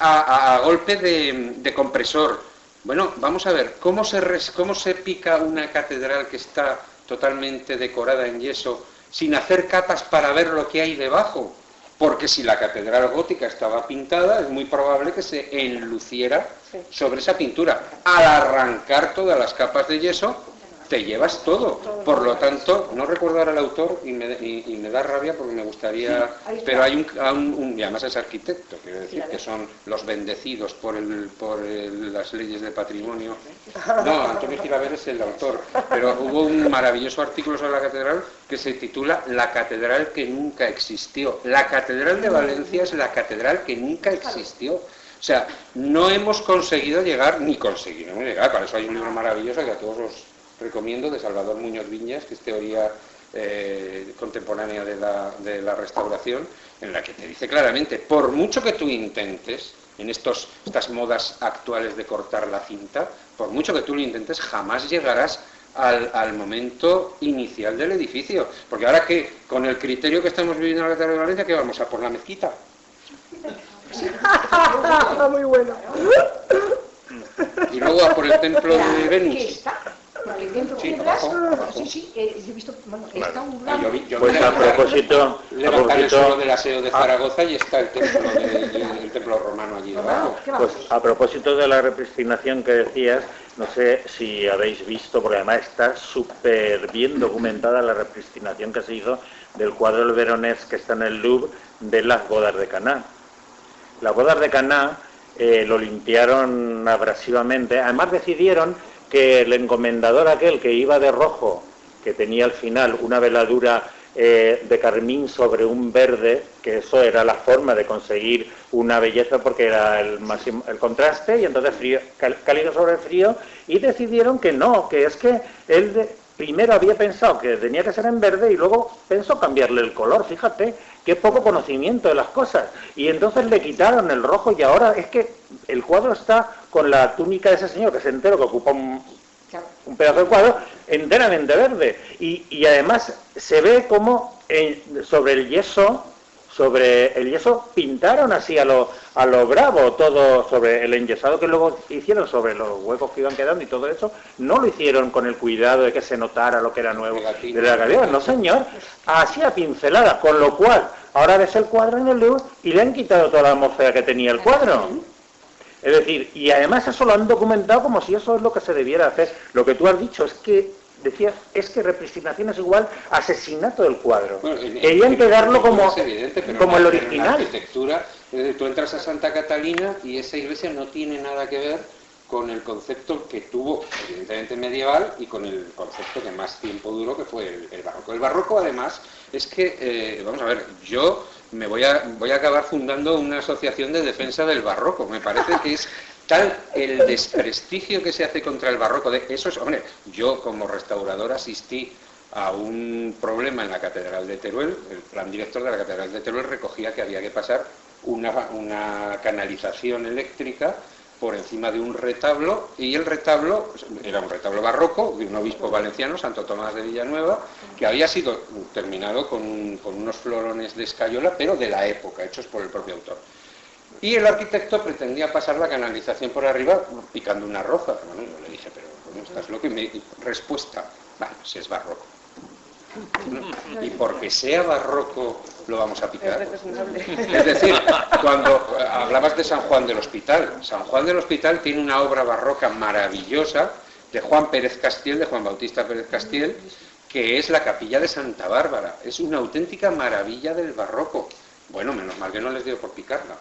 a golpe de compresor. Bueno, vamos a ver, ¿cómo se pica una catedral que está totalmente decorada en yeso sin hacer capas para ver lo que hay debajo? Porque si la catedral gótica estaba pintada, es muy probable que se enluciera sobre esa pintura. Al arrancar todas las capas de yeso, te llevas todo. Por lo tanto, no recuerdo ahora el autor y me da rabia porque me gustaría... Pero hay y además es arquitecto, quiero decir, que son los bendecidos por las leyes de patrimonio. No, Antonio Gilaver es el autor, pero hubo un maravilloso artículo sobre la catedral que se titula La catedral que nunca existió. La catedral de Valencia es la catedral que nunca existió. O sea, no hemos conseguido llegar, ni conseguiremos llegar. Para eso hay un libro maravilloso que a todos os recomiendo, de Salvador Muñoz Viñas, que es teoría contemporánea de la restauración, en la que te dice claramente, por mucho que tú intentes, en estas modas actuales de cortar la cinta, por mucho que tú lo intentes, jamás llegarás al momento inicial del edificio. Porque ahora que, con el criterio que estamos viviendo en la Catedral de Valencia, ¿qué vamos a por la mezquita? Muy bueno. Y luego a por el templo de Venus. ¿Qué está? Porque el templo Sí, de Blas, abajo. sí, yo he visto, bueno, está un gran... Pues a propósito... Levantar el suelo del aseo de Zaragoza y está el templo romano allí debajo. Pues a propósito de la repristinación que decías, no sé si habéis visto, porque además está súper bien documentada la repristinación que se hizo del cuadro del Veronés que está en el Louvre de las bodas de Caná. Las bodas de Caná lo limpiaron abrasivamente. Además decidieron que el encomendador aquel que iba de rojo, que tenía al final una veladura de carmín sobre un verde, que eso era la forma de conseguir una belleza porque era el contraste, y entonces frío, cálido sobre frío, y decidieron que no, que es que él primero había pensado que tenía que ser en verde y luego pensó cambiarle el color. Fíjate, qué poco conocimiento de las cosas. Y entonces le quitaron el rojo y ahora es que el cuadro está con la túnica de ese señor, que es entero, que ocupa un pedazo de cuadro, enteramente verde. Y además se ve como sobre el yeso pintaron así a lo bravo todo, sobre el enyesado que luego hicieron sobre los huecos que iban quedando y todo eso, no lo hicieron con el cuidado de que se notara lo que era nuevo de la calidad, no señor, así a pinceladas, con lo cual ahora ves el cuadro en el Louvre y le han quitado toda la atmósfera que tenía el cuadro. Es decir, y además eso lo han documentado como si eso es lo que se debiera hacer. Lo que tú has dicho es que decías, es que repristinación es igual a asesinato del cuadro. Bueno, querían quedarlo como, evidente, pero como el original. En la arquitectura, tú entras a Santa Catalina y esa iglesia no tiene nada que ver con el concepto que tuvo, evidentemente medieval, y con el concepto que más tiempo duró, que fue el barroco. El barroco, además, es que, vamos a ver, yo me voy a acabar fundando una asociación de defensa del barroco. Me parece que es tal el desprestigio que se hace contra el barroco. Hombre, yo como restaurador asistí a un problema en la Catedral de Teruel. El plan director de la Catedral de Teruel recogía que había que pasar una canalización eléctrica por encima de un retablo, y el retablo era un retablo barroco de un obispo valenciano, Santo Tomás de Villanueva, que había sido terminado con unos florones de escayola, pero de la época, hechos por el propio autor. Y el arquitecto pretendía pasar la canalización por arriba picando una roza. Bueno, yo le dije, pero ¿cómo estás loco? Y respuesta, vale, si es barroco. Y porque sea barroco lo vamos a picar. Es decir, cuando hablabas de San Juan del Hospital, San Juan del Hospital tiene una obra barroca maravillosa de Juan Pérez Castiel, de Juan Bautista Pérez Castiel, que es la capilla de Santa Bárbara. Es una auténtica maravilla del barroco. Bueno, menos mal que no les dio por picarla.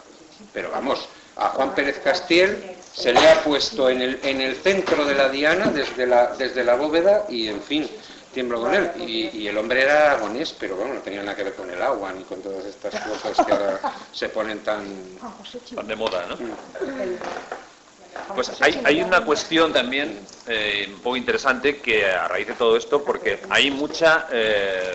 Pero vamos, a Juan Pérez Castiel se le ha puesto en el centro de la diana desde la bóveda y, en fin, tiemblo con él. Y el hombre era aragonés, pero bueno, no tenía nada que ver con el agua ni con todas estas cosas que ahora se ponen tan de moda, ¿no? Pues hay una cuestión también un poco interesante que a raíz de todo esto, porque hay mucha,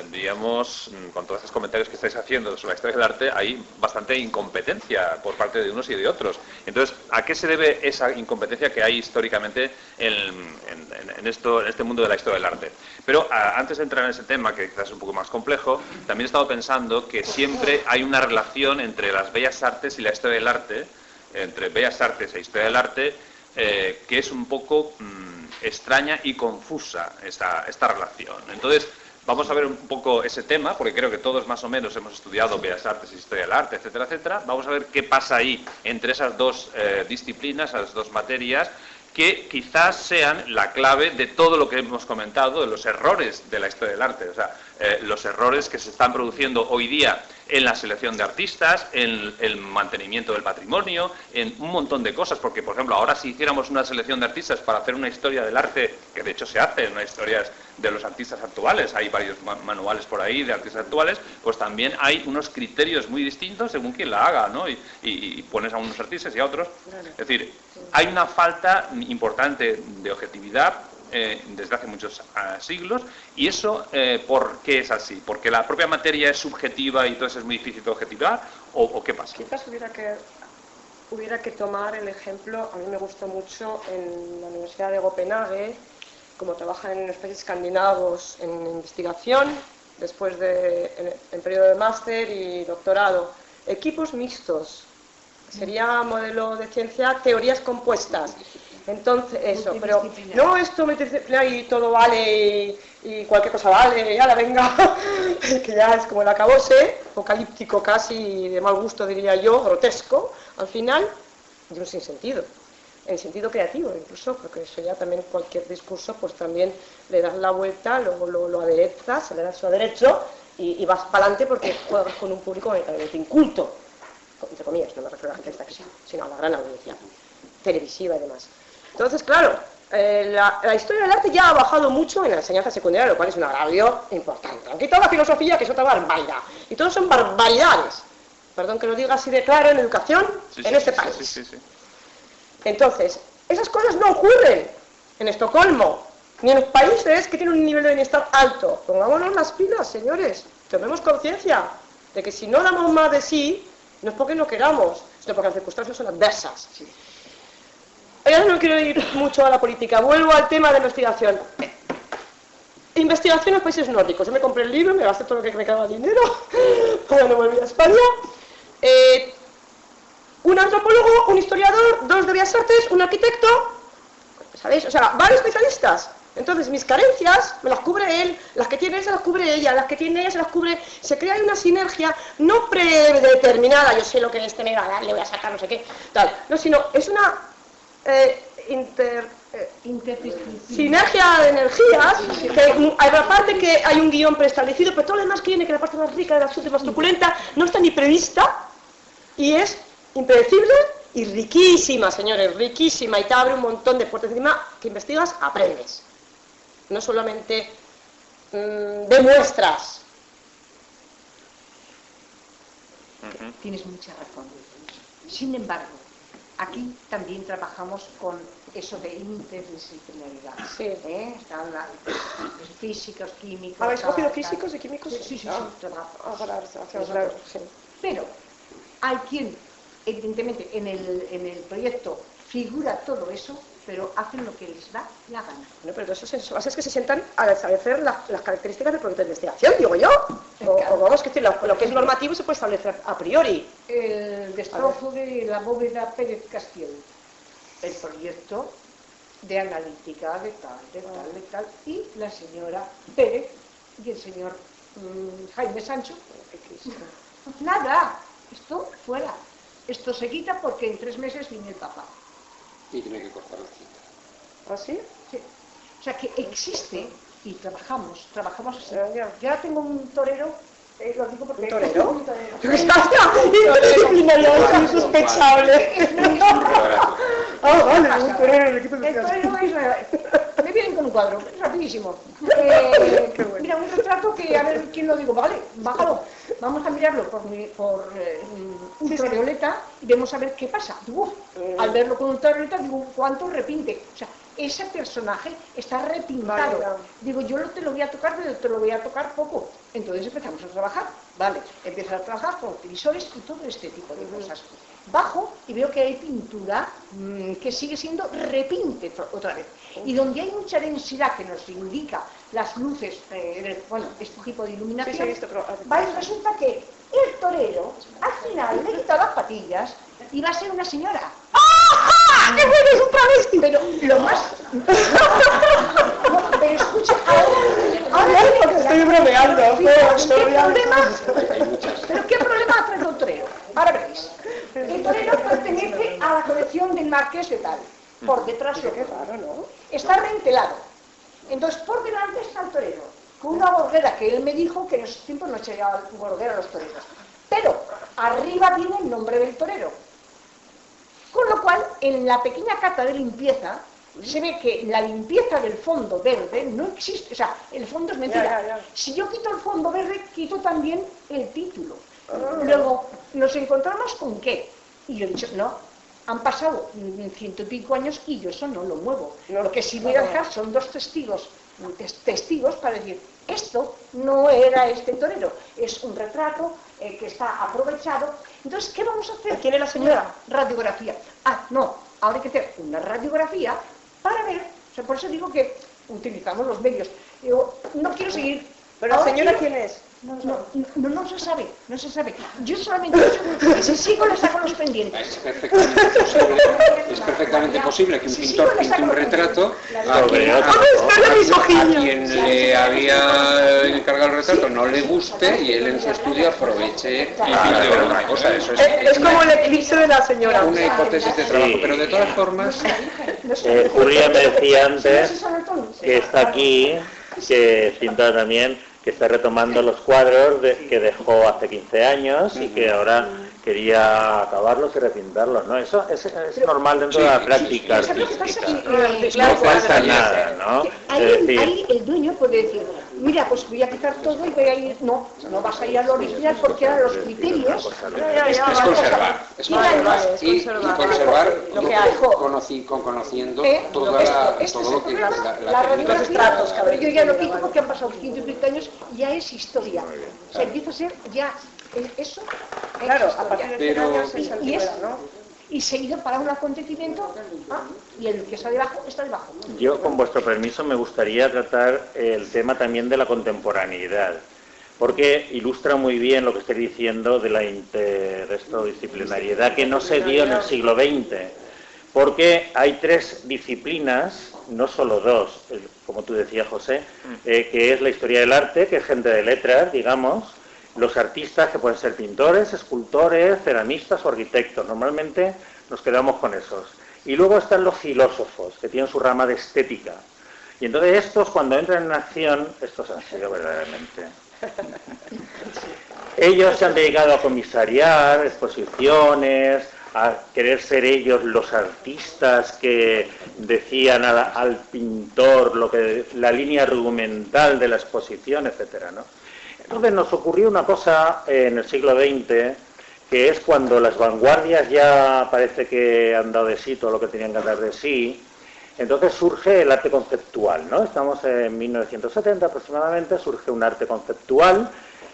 digamos, con todos estos comentarios que estáis haciendo sobre la historia del arte, hay bastante incompetencia por parte de unos y de otros. Entonces, ¿a qué se debe esa incompetencia que hay históricamente en este mundo de la historia del arte? Pero antes de entrar en ese tema, que quizás es un poco más complejo, también he estado pensando que siempre hay una relación entre las bellas artes y la historia del arte, entre bellas artes e historia del arte, que es un poco extraña y confusa esta relación. Entonces, vamos a ver un poco ese tema, porque creo que todos más o menos hemos estudiado bellas artes y historia del arte, etcétera, etcétera. Vamos a ver qué pasa ahí entre esas dos disciplinas, esas dos materias, que quizás sean la clave de todo lo que hemos comentado, de los errores de la historia del arte. O sea, los errores que se están produciendo hoy día en la selección de artistas, en el mantenimiento del patrimonio, en un montón de cosas, porque, por ejemplo, ahora si hiciéramos una selección de artistas para hacer una historia del arte, que de hecho se hace, una historia de los artistas actuales, hay varios manuales por ahí de artistas actuales, pues también hay unos criterios muy distintos según quien la haga, ¿no? Y pones a unos artistas y a otros. Es decir, hay una falta importante de objetividad desde hace muchos siglos, y eso, ¿por qué es así? ¿Porque la propia materia es subjetiva y entonces es muy difícil de objetivar? ¿O qué pasa? Quizás hubiera que tomar el ejemplo, a mí me gustó mucho en la Universidad de Copenhague, como trabajan en los países escandinavos en investigación, después en periodo de máster y doctorado, equipos mixtos, sería modelo de ciencia, teorías compuestas. Entonces, eso, pero no esto multidisciplinar y todo vale y cualquier cosa vale, ya la venga, que ya es como el acabose, apocalíptico casi, de mal gusto diría yo, grotesco, al final, de un sinsentido, en sentido creativo incluso, porque eso ya también cualquier discurso, pues también le das la vuelta, lo aderezas, le das su aderecho y vas para adelante porque juegas con un público totalmente inculto, entre comillas, no me refiero a la gente esta que sea, sino a la gran audiencia televisiva y demás. Entonces, claro, la historia del arte ya ha bajado mucho en la enseñanza secundaria, lo cual es un agravio importante. Han quitado la filosofía, que es otra barbaridad. Y todos son barbaridades. Perdón que lo diga así de claro en educación en este país. Sí. Entonces, esas cosas no ocurren en Estocolmo, ni en los países que tienen un nivel de bienestar alto. Pongámonos las pilas, señores. Tomemos conciencia de que si no damos más de sí, no es porque no queramos, sino porque las circunstancias son adversas. Ya no quiero ir mucho a la política, vuelvo al tema de investigación. Investigación en los países nórdicos. Yo me compré el libro, me gasté todo lo que me quedaba dinero, cuando no volví a España. Un antropólogo, un historiador, 2 de Bellas Artes, un arquitecto, ¿sabéis? O sea, varios especialistas. Entonces, mis carencias me las cubre él, las que tiene él se las cubre ella, las que tiene ella se las cubre... Se crea una sinergia no predeterminada, yo sé lo que es tener a dar, le voy a sacar no sé qué, tal. No, sino es una... sinergia de energías, que aparte que hay un guión preestablecido, pero todo lo demás que viene, que la parte más rica, de la suerte más truculenta, no está ni prevista y es impredecible y riquísima, señores, riquísima, y te abre un montón de puertas encima que investigas, aprendes, no solamente demuestras. Tienes mucha razón. Sin embargo, aquí también trabajamos con eso de interdisciplinaridad. Sí. Están los físicos, químicos... ¿Habéis cogido físicos y químicos? Sí. Pero hay quien, evidentemente, en el proyecto figura todo eso, pero hacen lo que les da la gana. No, pero eso es que se sientan a establecer las características del proyecto de investigación, digo yo. O vamos, que decir, lo que es normativo se puede establecer a priori. El destrozo de la bóveda Pérez Castiel, el proyecto de analítica de tal, y la señora Pérez y el señor Jaime Sancho. Nada, esto fuera. Esto se quita porque en 3 meses viene el Papa. Y tiene que cortar la cinta. ¿Ah, sí? Sí. O sea que existe y trabajamos así. Ya. Yo ahora tengo un torero, lo digo porque... ¿Un torero? Un torero. Interdisciplinaridad es insospechable. Ah, vale, un torero en el equipo de El torero es... Me vienen con un cuadro, rapidísimo. Mira, un retrato que, a ver quién lo digo, vale, bájalo. Vamos a mirarlo por ultravioleta y vemos a ver qué pasa. Digo, al verlo con ultravioleta, digo, ¿cuánto repinte? O sea, ese personaje está repintado. Vale. Digo, yo te lo voy a tocar, pero te lo voy a tocar poco. Entonces empezamos a trabajar. Vale, empiezas a trabajar con televisores y todo este tipo de cosas. Bajo y veo que hay pintura que sigue siendo repinte otra vez. Y donde hay mucha densidad que nos indica las luces, este tipo de iluminación, Sí, he visto, pero... y resulta que el torero al final le quita las patillas y va a ser una señora. ¡Ah! ¡Qué bueno, es un travesti! Pero lo más... No, pero escucha, ahora porque estoy bromeando. Pero ¿qué problema trae el torero? Ahora veréis. El torero pertenece a la colección del Marqués de tal. por detrás lo que Claro, ¿no? está rentelado. Entonces, por delante está el torero, con una gorguera que él me dijo que en esos tiempos no se llamaba gorguera a los toreros. Pero arriba viene el nombre del torero. Con lo cual, en la pequeña cata de limpieza, se ve que la limpieza del fondo verde no existe. O sea, el fondo es mentira. Ya. Si yo quito el fondo verde, quito también el título. Luego, nos encontramos con qué. Y yo he dicho, no, han pasado 100 y pico años y yo eso no lo muevo. Lo que sí voy a dejar son dos testigos para decir, esto no era este torero, es un retrato que está aprovechado. Entonces, ¿qué vamos a hacer? ¿Quién es la señora? Radiografía. Ah, no, ahora hay que hacer una radiografía para ver, o sea, por eso digo que utilizamos los medios. Digo, no quiero seguir. ¿Pero la Ahora señora quiero- quién es? No se sabe, no se sabe. Yo solamente he dicho que si sigo le saco los pendientes. Es perfectamente posible que un Sí, pintor sí, pinte un saco- retrato la- a quien, a quien le había encargado el retrato no le guste y él en su estudio aproveche y pinte otra cosa. Eso Es como el eclipse de la señora. una hipótesis de trabajo, Sí. pero de todas formas Julia me decía antes que está aquí, que pinta también, que está retomando los cuadros que dejó hace 15 años y que ahora quería acabarlos y repintarlos, ¿no? Eso es normal dentro de la práctica artística. No falta nada, ¿no? Ahí el dueño puede decir, mira, pues voy a quitar todo y voy a ir... No vas a ir a lo original porque ahora los criterios... es conservar, y conservar lo que hay. conociendo Esto todo es lo el que problema. la La técnica radiografía, que está- pero yo ya lo quito porque han pasado 100 y pico años, ya es historia. O sea, empieza a ser ya eso. es Claro, a historia. partir de Pero- 100 años es el Y es- primero, ¿no? Y seguido para un acontecimiento, y el que está debajo, está debajo. Yo, con vuestro permiso, me gustaría tratar el tema también de la contemporaneidad, porque ilustra muy bien lo que estoy diciendo de la interdisciplinariedad que no se dio en el siglo XX, porque hay tres disciplinas, no solo dos, como tú decías, José, que es la historia del arte, que es gente de letras, digamos, los artistas, que pueden ser pintores, escultores, ceramistas o arquitectos. Normalmente nos quedamos con esos. Y luego están los filósofos, que tienen su rama de estética. Y entonces estos, cuando entran en acción, estos han sido verdaderamente... Ellos se han dedicado a comisariar exposiciones, a querer ser ellos los artistas que decían al pintor la línea argumental de la exposición, etcétera, ¿no? Entonces nos ocurrió una cosa en el siglo XX, que es cuando las vanguardias ya parece que han dado de sí todo lo que tenían que dar de sí. Entonces surge el arte conceptual, ¿no? Estamos en 1970 aproximadamente, surge un arte conceptual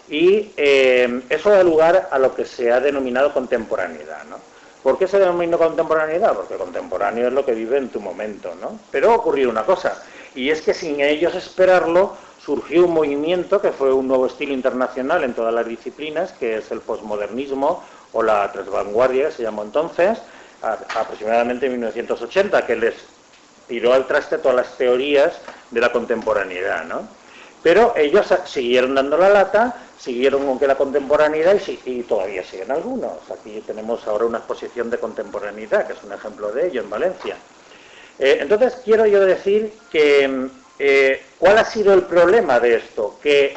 y eso da lugar a lo que se ha denominado contemporaneidad, ¿no? ¿Por qué se denomina contemporaneidad? Porque contemporáneo es lo que vive en tu momento, ¿no? Pero ocurrió una cosa, y es que sin ellos esperarlo, surgió un movimiento que fue un nuevo estilo internacional en todas las disciplinas, que es el posmodernismo o la transvanguardia, que se llamó entonces, aproximadamente en 1980, que les tiró al traste todas las teorías de la contemporaneidad, ¿no? Pero ellos siguieron dando la lata, siguieron con que la contemporaneidad y todavía siguen algunos. Aquí tenemos ahora una exposición de contemporaneidad, que es un ejemplo de ello en Valencia. Entonces quiero yo decir que ¿cuál ha sido el problema de esto? Que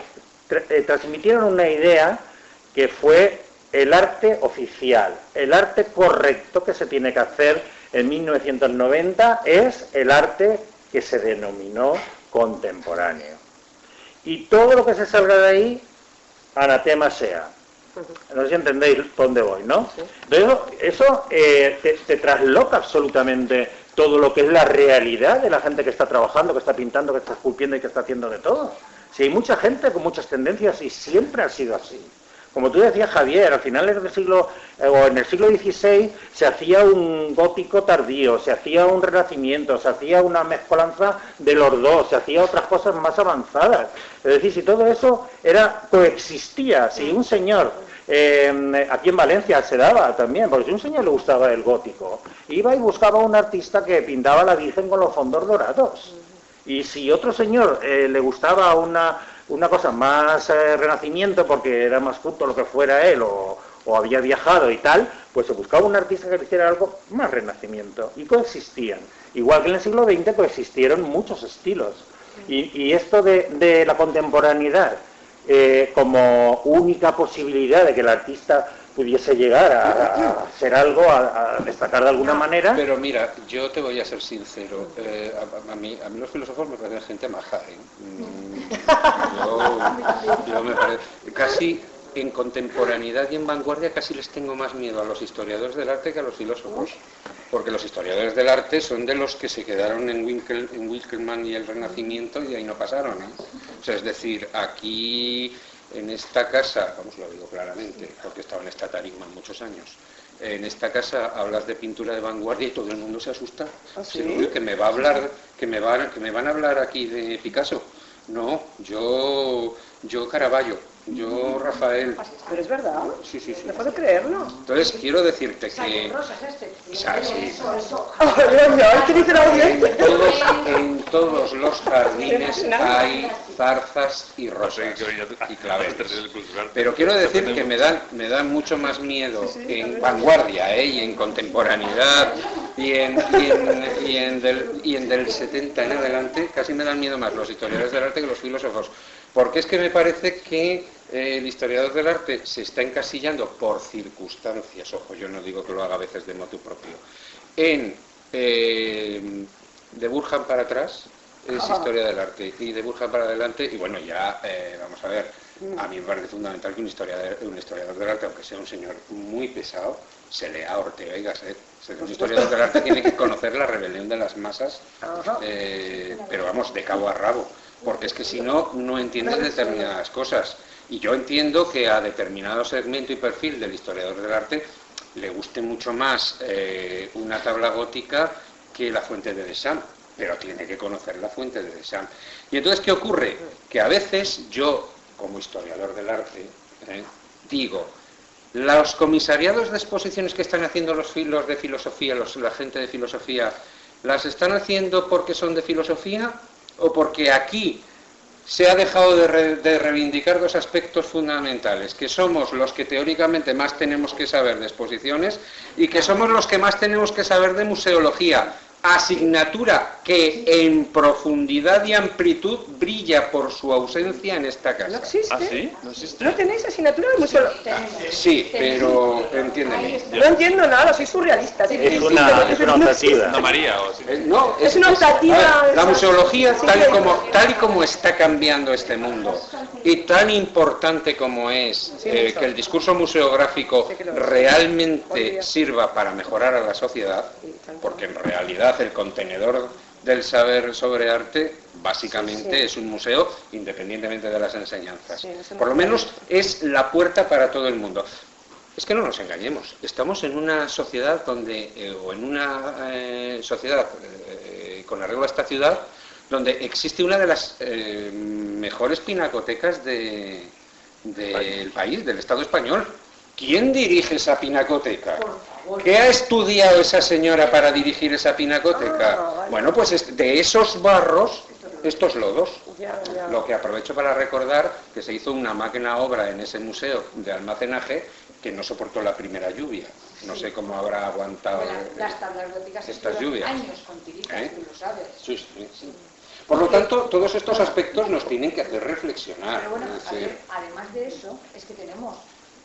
transmitieron una idea que fue el arte oficial, el arte correcto que se tiene que hacer en 1990 es el arte que se denominó contemporáneo. Y todo lo que se salga de ahí, anatema sea. No sé si entendéis dónde voy, ¿no? Entonces, eso te trasloca absolutamente todo lo que es la realidad de la gente que está trabajando, que está pintando, que está esculpiendo y que está haciendo de todo. Si hay mucha gente con muchas tendencias y siempre ha sido así. Como tú decías, Javier, al final del siglo, o en el siglo XVI, se hacía un gótico tardío, se hacía un renacimiento, se hacía una mezcolanza de los dos, se hacía otras cosas más avanzadas. Es decir, si todo eso coexistía, si un señor, aquí en Valencia se daba también, porque si un señor le gustaba el gótico, iba y buscaba a un artista que pintaba a la Virgen con los fondos dorados. Y si otro señor le gustaba una cosa más renacimiento porque era más culto lo que fuera él o había viajado y tal, pues se buscaba un artista que hiciera algo más renacimiento, y coexistían. Igual que en el siglo XX coexistieron muchos estilos. Y esto de la contemporaneidad como única posibilidad de que el artista pudiese llegar a ser algo, a destacar de alguna manera. Pero mira, yo te voy a ser sincero, a mí los filósofos me parecen gente maja, yo me parece, casi en contemporaneidad y en vanguardia casi les tengo más miedo a los historiadores del arte que a los filósofos, porque los historiadores del arte son de los que se quedaron en Winckelmann y el Renacimiento y ahí no pasaron, O sea, es decir, aquí en esta casa, vamos, lo digo claramente, porque he estado en esta tarima muchos años, en esta casa hablas de pintura de vanguardia y todo el mundo se asusta. ¿Ah, sí? Que me va a hablar, que me van a hablar aquí de Picasso. No, yo Caravaggio, yo Rafael. Pero es verdad. Sí. No puedo creerlo. Entonces quiero decirte que en todos los jardines hay zarzas y rosas y claveles. Pero quiero decir que me dan mucho más miedo en vanguardia y en contemporaneidad y en del 70 en adelante, casi me dan miedo más los historiadores del arte que los filósofos. Porque es que me parece que el historiador del arte se está encasillando por circunstancias, ojo, yo no digo que lo haga a veces de motu propio, en de Burkhardt para atrás es historia del arte y de Burkhardt para adelante, y bueno, ya vamos a ver, a mí me parece fundamental que un historiador del arte, aunque sea un señor muy pesado, se lea a Ortega y Gasset. Un historiador del arte tiene que conocer la rebelión de las masas, pero vamos, de cabo a rabo. Porque es que si no, no entiendes determinadas cosas. Y yo entiendo que a determinado segmento y perfil del historiador del arte le guste mucho más una tabla gótica que la fuente de Deschamps, pero tiene que conocer la fuente de Deschamps. Y entonces, ¿qué ocurre? Que a veces yo, como historiador del arte, digo, los comisariados de exposiciones que están haciendo los de filosofía, la gente de filosofía, ¿las están haciendo porque son de filosofía? ¿O porque aquí se ha dejado de reivindicar dos aspectos fundamentales, que somos los que teóricamente más tenemos que saber de exposiciones y que somos los que más tenemos que saber de museología? Asignatura que en profundidad y amplitud brilla por su ausencia en esta casa. ¿No existe? ¿Ah, sí? ¿No existe? ¿No tenéis asignatura de museología? Sí, pero entiéndeme. No entiendo nada, soy surrealista. Es una optativa. ¿No, María? O sí. No, Es una optativa. la museología, tal y como está cambiando este mundo, y tan importante como es que el discurso museográfico realmente sirva para mejorar a la sociedad, porque en realidad el contenedor del saber sobre arte básicamente es un museo, independientemente de las enseñanzas. Por lo menos es la puerta para todo el mundo. Es que no nos engañemos, estamos en una sociedad donde, o en una sociedad con arreglo a esta ciudad, donde existe una de las mejores pinacotecas del país, del Estado español. ¿Quién dirige esa pinacoteca? ¿Qué ha estudiado esa señora para dirigir esa pinacoteca? Bueno, pues de esos barros, estos lodos. Lo que aprovecho para recordar que se hizo una magna obra en ese museo de almacenaje que no soportó la primera lluvia. No sé cómo habrá aguantado las tablas góticas estas lluvias. Años con tiritas, tú lo sabes. Sí. Por lo tanto, todos estos aspectos nos tienen que hacer reflexionar. Pero bueno, además de eso, es que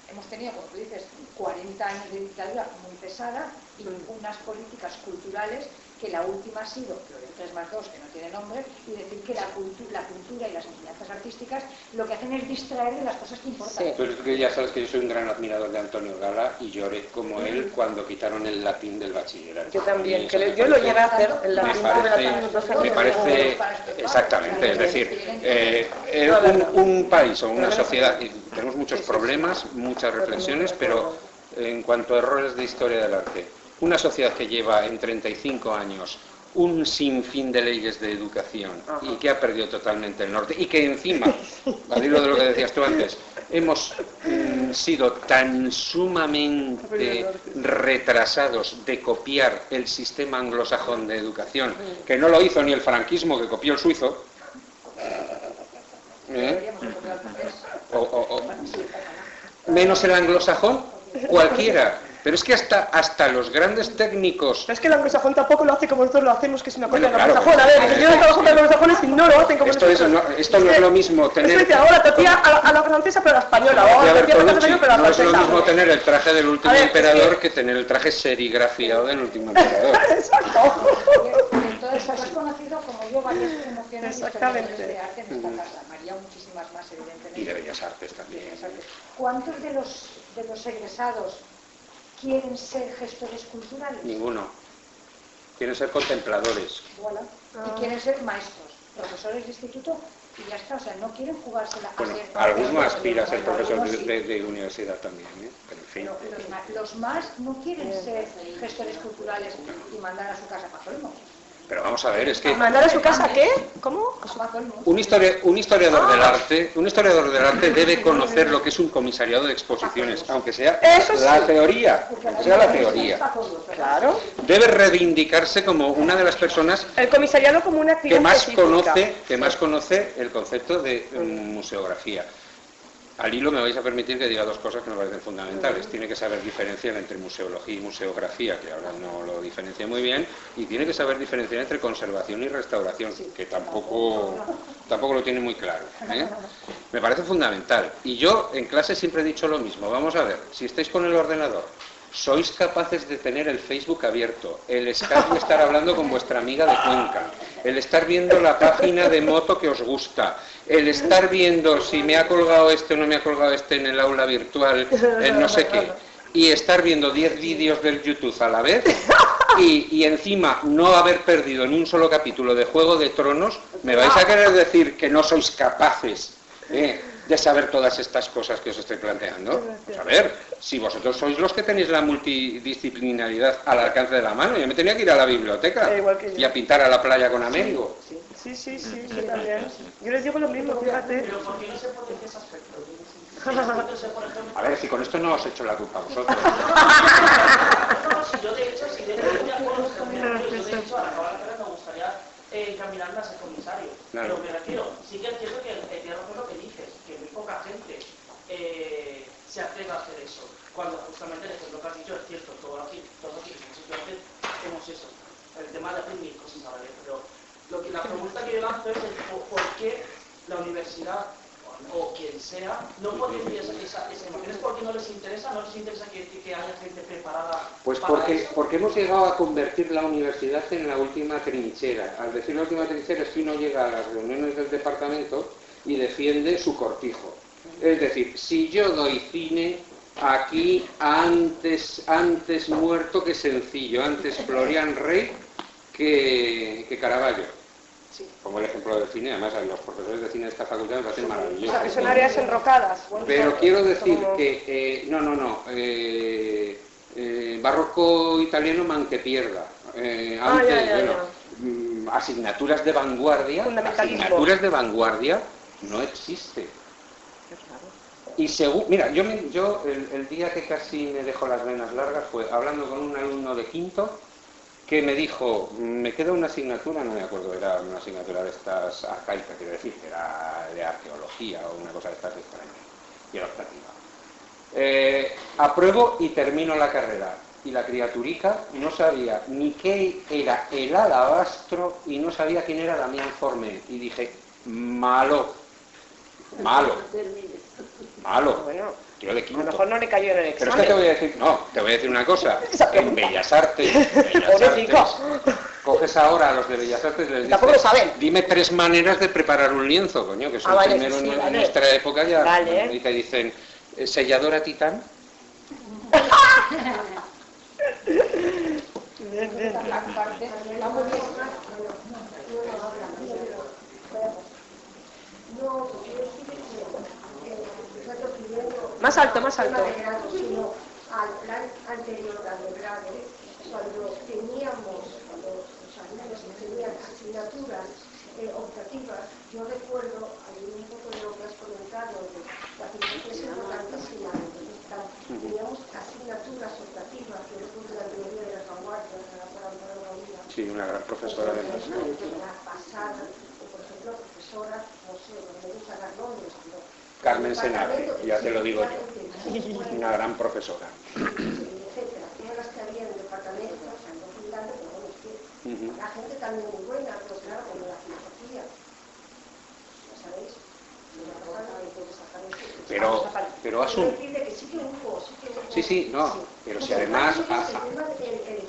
hemos tenido, como tú dices, 40 años de dictadura muy pesada y unas políticas culturales que la última ha sido lo del 3+2, que no tiene nombre, y decir que la cultura y las enseñanzas artísticas lo que hacen es distraer de las cosas que importan. Sí. Pero es que ya sabes que yo soy un gran admirador de Antonio Gala y lloré como él cuando quitaron el latín del bachillerato. Yo también, yo lo llegué a hacer, el latín me parece exactamente, es decir, un país o una sociedad, y tenemos muchos problemas, muchas reflexiones, pero en cuanto a errores de historia del arte, una sociedad que lleva en 35 años un sinfín de leyes de educación y que ha perdido totalmente el norte y que encima, al hilo de lo que decías tú antes, hemos sido tan sumamente retrasados de copiar el sistema anglosajón de educación, que no lo hizo ni el franquismo, que copió el suizo, menos el anglosajón, cualquiera Pero es que hasta los grandes técnicos... Pero es que el anglosajón tampoco lo hace como nosotros lo hacemos, que es una coña. Bueno, El anglosajón, a ver, yo no trabajo con anglosajones y no lo hacen como nosotros. Esto no es lo mismo tener... Es que ahora tortilla a la francesa pero a la española, o a la tortilla francesa pero a la no es francesa. lo mismo tener el traje del último emperador que tener el traje serigrafiado del último emperador. Exacto. Entonces, has conocido como yo varias promociones Exactamente. de arte en esta casa. María muchísimas más, evidentemente. Y de Bellas Artes también. ¿Cuántos de los egresados quieren ser gestores culturales? Ninguno. Quieren ser contempladores. Voilà. Y quieren ser maestros, profesores de instituto y ya está. O sea, no quieren jugársela a Bueno, ser... alguno aspira a ser profesor algunos sí. de universidad también, ¿eh? Pero en fin. Pero los más no quieren ser gestores culturales y mandar a su casa para colmos. Pero vamos a ver, es que... ¿Mandar a su casa qué? ¿Cómo? Para colmos. Un historiador del arte debe conocer lo que es un comisariado de exposiciones, aunque sea la teoría, aunque sea la teoría. Claro. Debe reivindicarse como una de las personas El comisariado como una actividad que más conoce el concepto de museografía. Al hilo me vais a permitir que diga dos cosas que me parecen fundamentales. Tiene que saber diferenciar entre museología y museografía, que ahora no lo diferencia muy bien, y tiene que saber diferenciar entre conservación y restauración, que tampoco lo tiene muy claro, ¿eh? Me parece fundamental. Y yo en clase siempre he dicho lo mismo. Vamos a ver, si estáis con el ordenador, sois capaces de tener el Facebook abierto, el Skype y estar hablando con vuestra amiga de Cuenca, el estar viendo la página de moto que os gusta, el estar viendo si me ha colgado este o no me ha colgado este en el aula virtual, en no sé qué, y estar viendo 10 vídeos del YouTube a la vez, y encima no haber perdido ni un solo capítulo de Juego de Tronos, me vais a querer decir que no sois capaces de saber todas estas cosas que os estoy planteando. Pues a ver, si vosotros sois los que tenéis la multidisciplinaridad al alcance de la mano, yo me tenía que ir a la biblioteca y a pintar a la playa con Américo. Sí, yo también. Yo les digo lo mismo, fíjate. Pero ¿por qué no se potencia ese aspecto? A ver, si con esto no os echo la culpa a vosotros. Yo de hecho, estoy de acuerdo también, yo de hecho, al acabar la carrera me gustaría encaminarme a ser comisario. Claro. Pero me refiero, sí que es cierto que tienes razón lo que dices, que muy poca gente se atreve a hacer eso. Cuando justamente lo que has dicho es cierto, todo aquí simplemente hacemos eso. El tema de hacer mil cosas a la vez, pero la pregunta que yo lanzo es por qué la universidad o quien sea no puede decir esa imagen. ¿Es porque no les interesa? ¿No les interesa que haya gente preparada? Pues para porque hemos llegado a convertir la universidad en la última trinchera. Al decir la última trinchera es que uno llega a las reuniones del departamento y defiende su cortijo. Es decir, si yo doy cine, aquí antes muerto que sencillo, antes Florian Rey que Caravaggio. Como el ejemplo del cine, además los profesores de cine de esta facultad me parecen maravillosos. O sea, que son áreas enrocadas. Pero quiero decir que barroco italiano man que pierda. Asignaturas de vanguardia no existe. Y mira, yo el día que casi me dejó las venas largas fue hablando con un alumno de quinto que me dijo, me queda una asignatura, no me acuerdo, era una asignatura de estas arcaicas, quiero decir, que era de arqueología o una cosa de estas extrañas, y era optativa. Apruebo y termino la carrera. Y la criaturica no sabía ni qué era el alabastro y no sabía quién era Damián Forment. Y dije, malo. Bueno, Tío de quinto. a lo mejor no le cayó en el Pero examen. es que te voy a decir una cosa. En Bellas Artes, coges ahora a los de Bellas Artes y les Tampoco lo dices, saben. dime 3 maneras de preparar un lienzo, coño, que son vale, primero sí, en vale. nuestra época ya. Vale. Y te dicen, selladora titán. Más alto. Sino al plan anterior al de grado, cuando los alumnos tenían asignaturas optativas, yo recuerdo, hay un poco de lo que has comentado, de la filosofía es importantísima, teníamos asignaturas optativas, yo recuerdo la teoría de las vanguardias, de la palabra de la vida. Sí, una gran profesora de la pasada, o por ejemplo, profesora, no sé, me gusta dar nombres, pero Carmen Senare, ya te lo digo yo, una gran profesora. Etcétera. La gente también muy buena, pues claro, como la filosofía. ¿Ya sabéis? Pero Asun... Sí, no, pero si además... El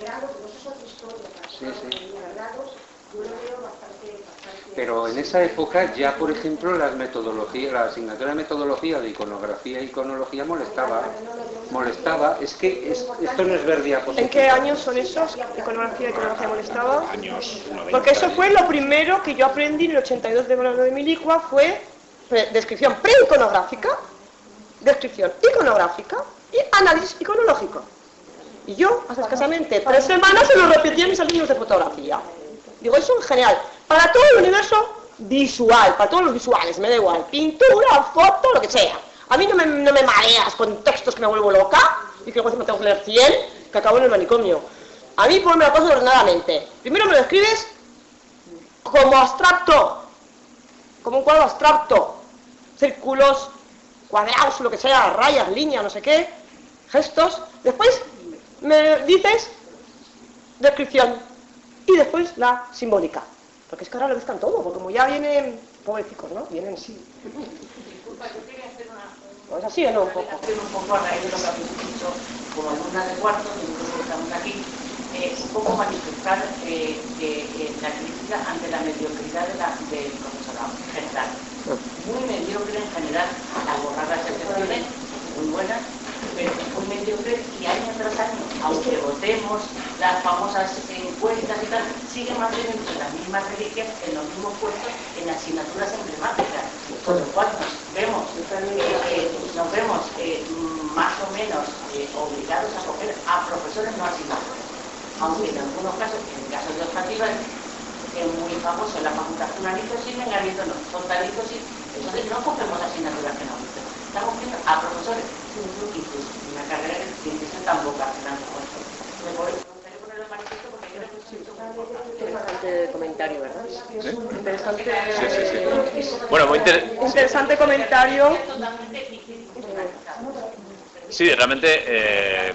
grado, que no es otra historia, el grado, yo lo veo bastante... Pero en esa época ya, por ejemplo, la asignatura de metodología de iconografía e iconología molestaba. Es que esto no es ver diapositivas. ¿En qué años son esos? ¿Iconografía e iconología molestaba? Años 90. Porque eso fue lo primero que yo aprendí en el 82 de Bolano de Milicua, fue descripción pre-iconográfica, descripción iconográfica y análisis iconológico. Y yo, hace escasamente 3 semanas, se lo repetí a mis alumnos de fotografía. Digo, eso en general, para todo el universo visual, para todos los visuales, me da igual, pintura, foto, lo que sea. A mí no me mareas con textos que me vuelvo loca y que luego me tengo que leer 100, que acabo en el manicomio. A mí ponme la cosa ordenadamente. Primero me lo escribes como abstracto, como un cuadro abstracto, círculos, cuadrados, lo que sea, rayas, líneas, no sé qué, gestos. Después me dices descripción y después la simbólica. Porque es que ahora lo mezclan todo, porque como ya vienen pobrecicos, ¿no? Vienen sí. Disculpa, yo quería hacer una... ¿Es así o no? Un poco. Un poco a raíz de lo que habéis dicho, como alumna de cuarto, que estamos aquí, un poco manifestar la crítica ante la mediocridad del profesorado en general. Muy mediocre en general, a borrar las excepciones, muy buenas, pero muy mediocre y año tras año, aunque votemos las famosas encuestas y tal, sigue manteniendo las mismas reliquias en los mismos puestos en asignaturas emblemáticas, con lo cual nos vemos más o menos obligados a coger a profesores no asignados, aunque en algunos casos, en el caso de optativas, es muy famoso en la facultad fulanitos sí, menganitos no, son talitos sí, entonces no cogemos asignaturas que no gustan, estamos viendo a profesores una carrera que tiene que ser tan vocacional como esto. Me gustaría ponerlo en manifiesto porque creo que es un Interesante comentario, ¿verdad? ¿Sí? Interesante. Sí. Bueno, muy interesante comentario. Sí, realmente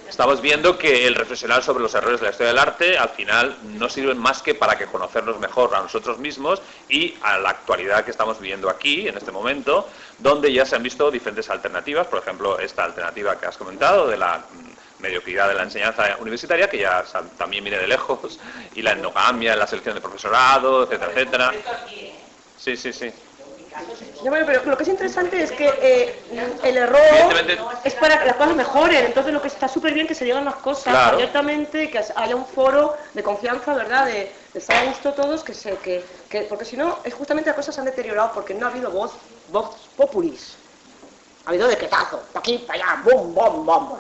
estamos viendo que el reflexionar sobre los errores de la historia del arte al final no sirven más que para que conocernos mejor a nosotros mismos y a la actualidad que estamos viviendo aquí, en este momento, donde ya se han visto diferentes alternativas, por ejemplo, esta alternativa que has comentado de la mediocridad de la enseñanza universitaria, que ya también viene de lejos, y la endogamia, la selección de profesorado, etcétera, etcétera. Sí. Ya, bueno, pero lo que es interesante es que el error es para que las cosas mejoren, entonces lo que está súper bien que se digan las cosas abiertamente, que haya un foro de confianza, ¿verdad?, de estar a gusto todos, porque si no, es justamente las cosas se han deteriorado porque no ha habido voz populis. Ha habido decretazo, de aquí para allá, bum, bum, bum.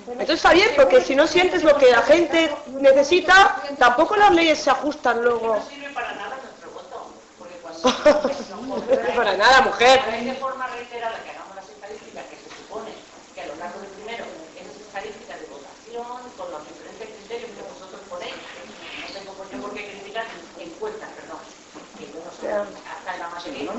Entonces está bien, porque si no sientes lo que la gente necesita, tampoco las leyes se ajustan luego. No sirve para nada nuestro voto, porque cuando... para nada, mujer. Es de forma reiterada que hagamos las estadísticas que se supone que a lo largo del primero, esas estadísticas de votación, con los diferentes criterios que vosotros ponéis, no tengo por qué criticar encuestas, perdón, que no son hasta la mayoría,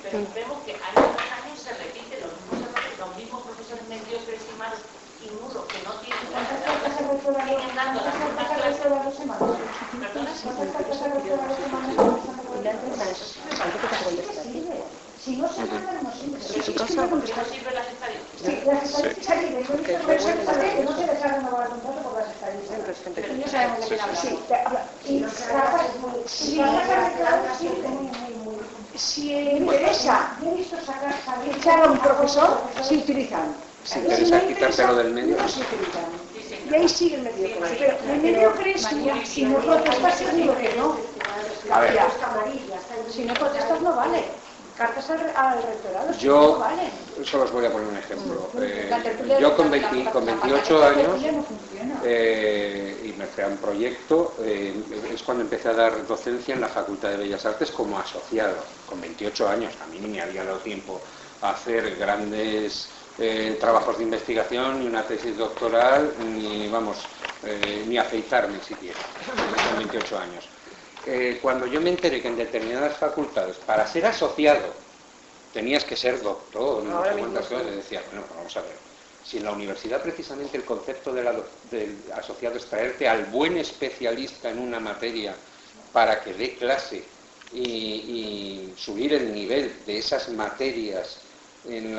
pero vemos que año tras año se repiten los mismos profesores mediocres y malos y nulos que no tienen siguen dando las mismas clases. Si no se mandan, no sirve. ¿No sirven las estadísticas? Las estadísticas sirven, pero que no se les haga renovar el contrato por las estadísticas. No sabemos de qué habla. Si interesa echar a un profesor, se utilizan. Si interesa quitártelo del medio. No se utilizan. Y ahí sigue el mediocre. Pero el mediocre es si no protestas, seguro que no. A ver. Si no protestas, no vale. Cartas al rectorado, Yo no vale. solo os voy a poner un ejemplo. Yo con 28 años y me fui a un proyecto, es cuando empecé a dar docencia en la Facultad de Bellas Artes como asociado, con 28 años. A mí ni me había dado tiempo a hacer grandes trabajos de investigación, ni una tesis doctoral, ni afeitarme siquiera, con 28 años. Cuando yo me enteré que en determinadas facultades, para ser asociado, tenías que ser doctor, no sé cuántas cosas, decía, bueno, pues vamos a ver. Si en la universidad precisamente el concepto del asociado es traerte al buen especialista en una materia para que dé clase y subir el nivel de esas materias en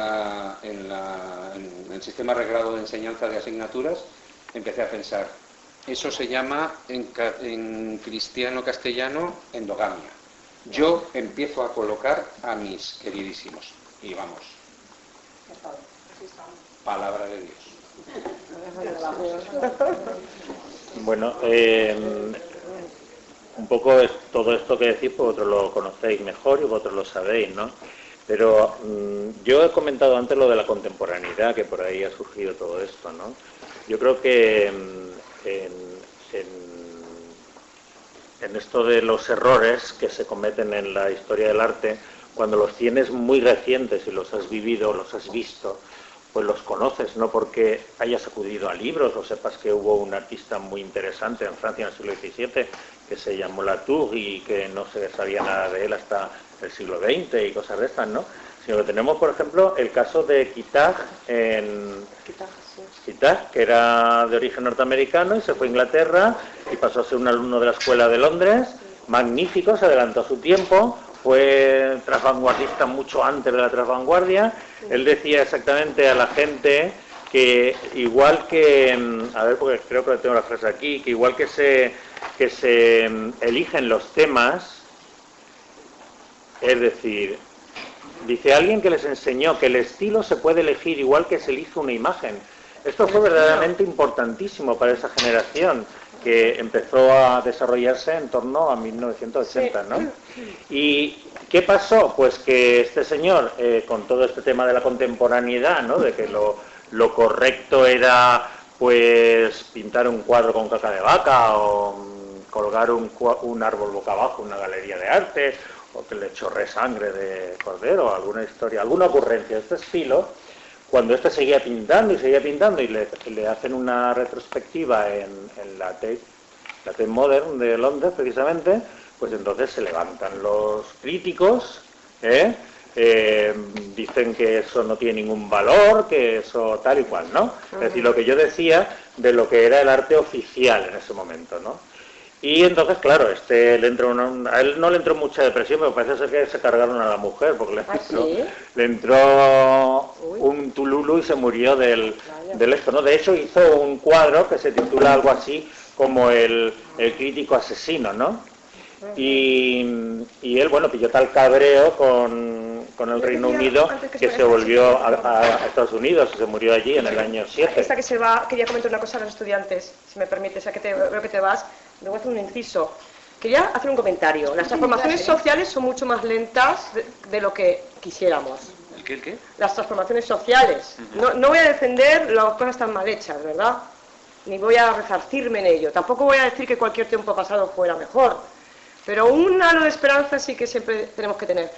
el sistema reglado de enseñanza de asignaturas, empecé a pensar, eso se llama en cristiano castellano endogamia. Yo empiezo a colocar a mis queridísimos y vamos, palabra de Dios. Bueno, un poco es todo esto que decís, pues vosotros lo conocéis mejor y vosotros lo sabéis, ¿no? Pero yo he comentado antes lo de la contemporaneidad, que por ahí ha surgido todo esto, ¿no? Yo creo que en esto de los errores que se cometen en la historia del arte, cuando los tienes muy recientes y los has vivido, los has visto, pues los conoces, no porque hayas acudido a libros o sepas que hubo un artista muy interesante en Francia en el siglo XVII que se llamó Latour y que no se sabía nada de él hasta el siglo XX y cosas de estas, ¿no? Sino que tenemos, por ejemplo, el caso de Kitag, Kitag, que era de origen norteamericano y se fue a Inglaterra y pasó a ser un alumno de la Escuela de Londres, magnífico, se adelantó a su tiempo, fue transvanguardista mucho antes de la transvanguardia. Él decía exactamente a la gente que igual que, a ver, porque creo que tengo la frase aquí, que igual que se eligen los temas, es decir, dice alguien que les enseñó que el estilo se puede elegir igual que se elige una imagen. Esto fue verdaderamente importantísimo para esa generación que empezó a desarrollarse en torno a 1980, ¿no? ¿Y qué pasó? Pues que este señor, con todo este tema de la contemporaneidad, ¿no? De que lo correcto era, pues, pintar un cuadro con caca de vaca o colgar un árbol boca abajo en una galería de arte, o que le chorre sangre de cordero, alguna historia, alguna ocurrencia de este estilo. Cuando este seguía pintando y le hacen una retrospectiva en la Tate Modern de Londres, precisamente, pues entonces se levantan los críticos, dicen que eso no tiene ningún valor, que eso tal y cual, ¿no? Es decir, lo que yo decía de lo que era el arte oficial en ese momento, ¿no? Y entonces, claro, a él no le entró mucha depresión, pero parece ser que se cargaron a la mujer, porque le entró un tululu y se murió del esto, ¿no? De hecho, hizo un cuadro que se titula algo así como el crítico asesino, ¿no? Y él, bueno, pilló tal cabreo con el Reino Unido que se volvió a Estados Unidos y se murió allí en el año 7. Esta que se va, quería comentar una cosa a los estudiantes, si me permites, ya que veo que te vas. Luego hacer un inciso. Quería hacer un comentario. Las transformaciones sociales son mucho más lentas de lo que quisiéramos. ¿El qué? Las transformaciones sociales. No voy a defender las cosas tan mal hechas, ¿verdad? Ni voy a resarcirme en ello. Tampoco voy a decir que cualquier tiempo pasado fuera mejor. Pero un halo de esperanza sí que siempre tenemos que tener.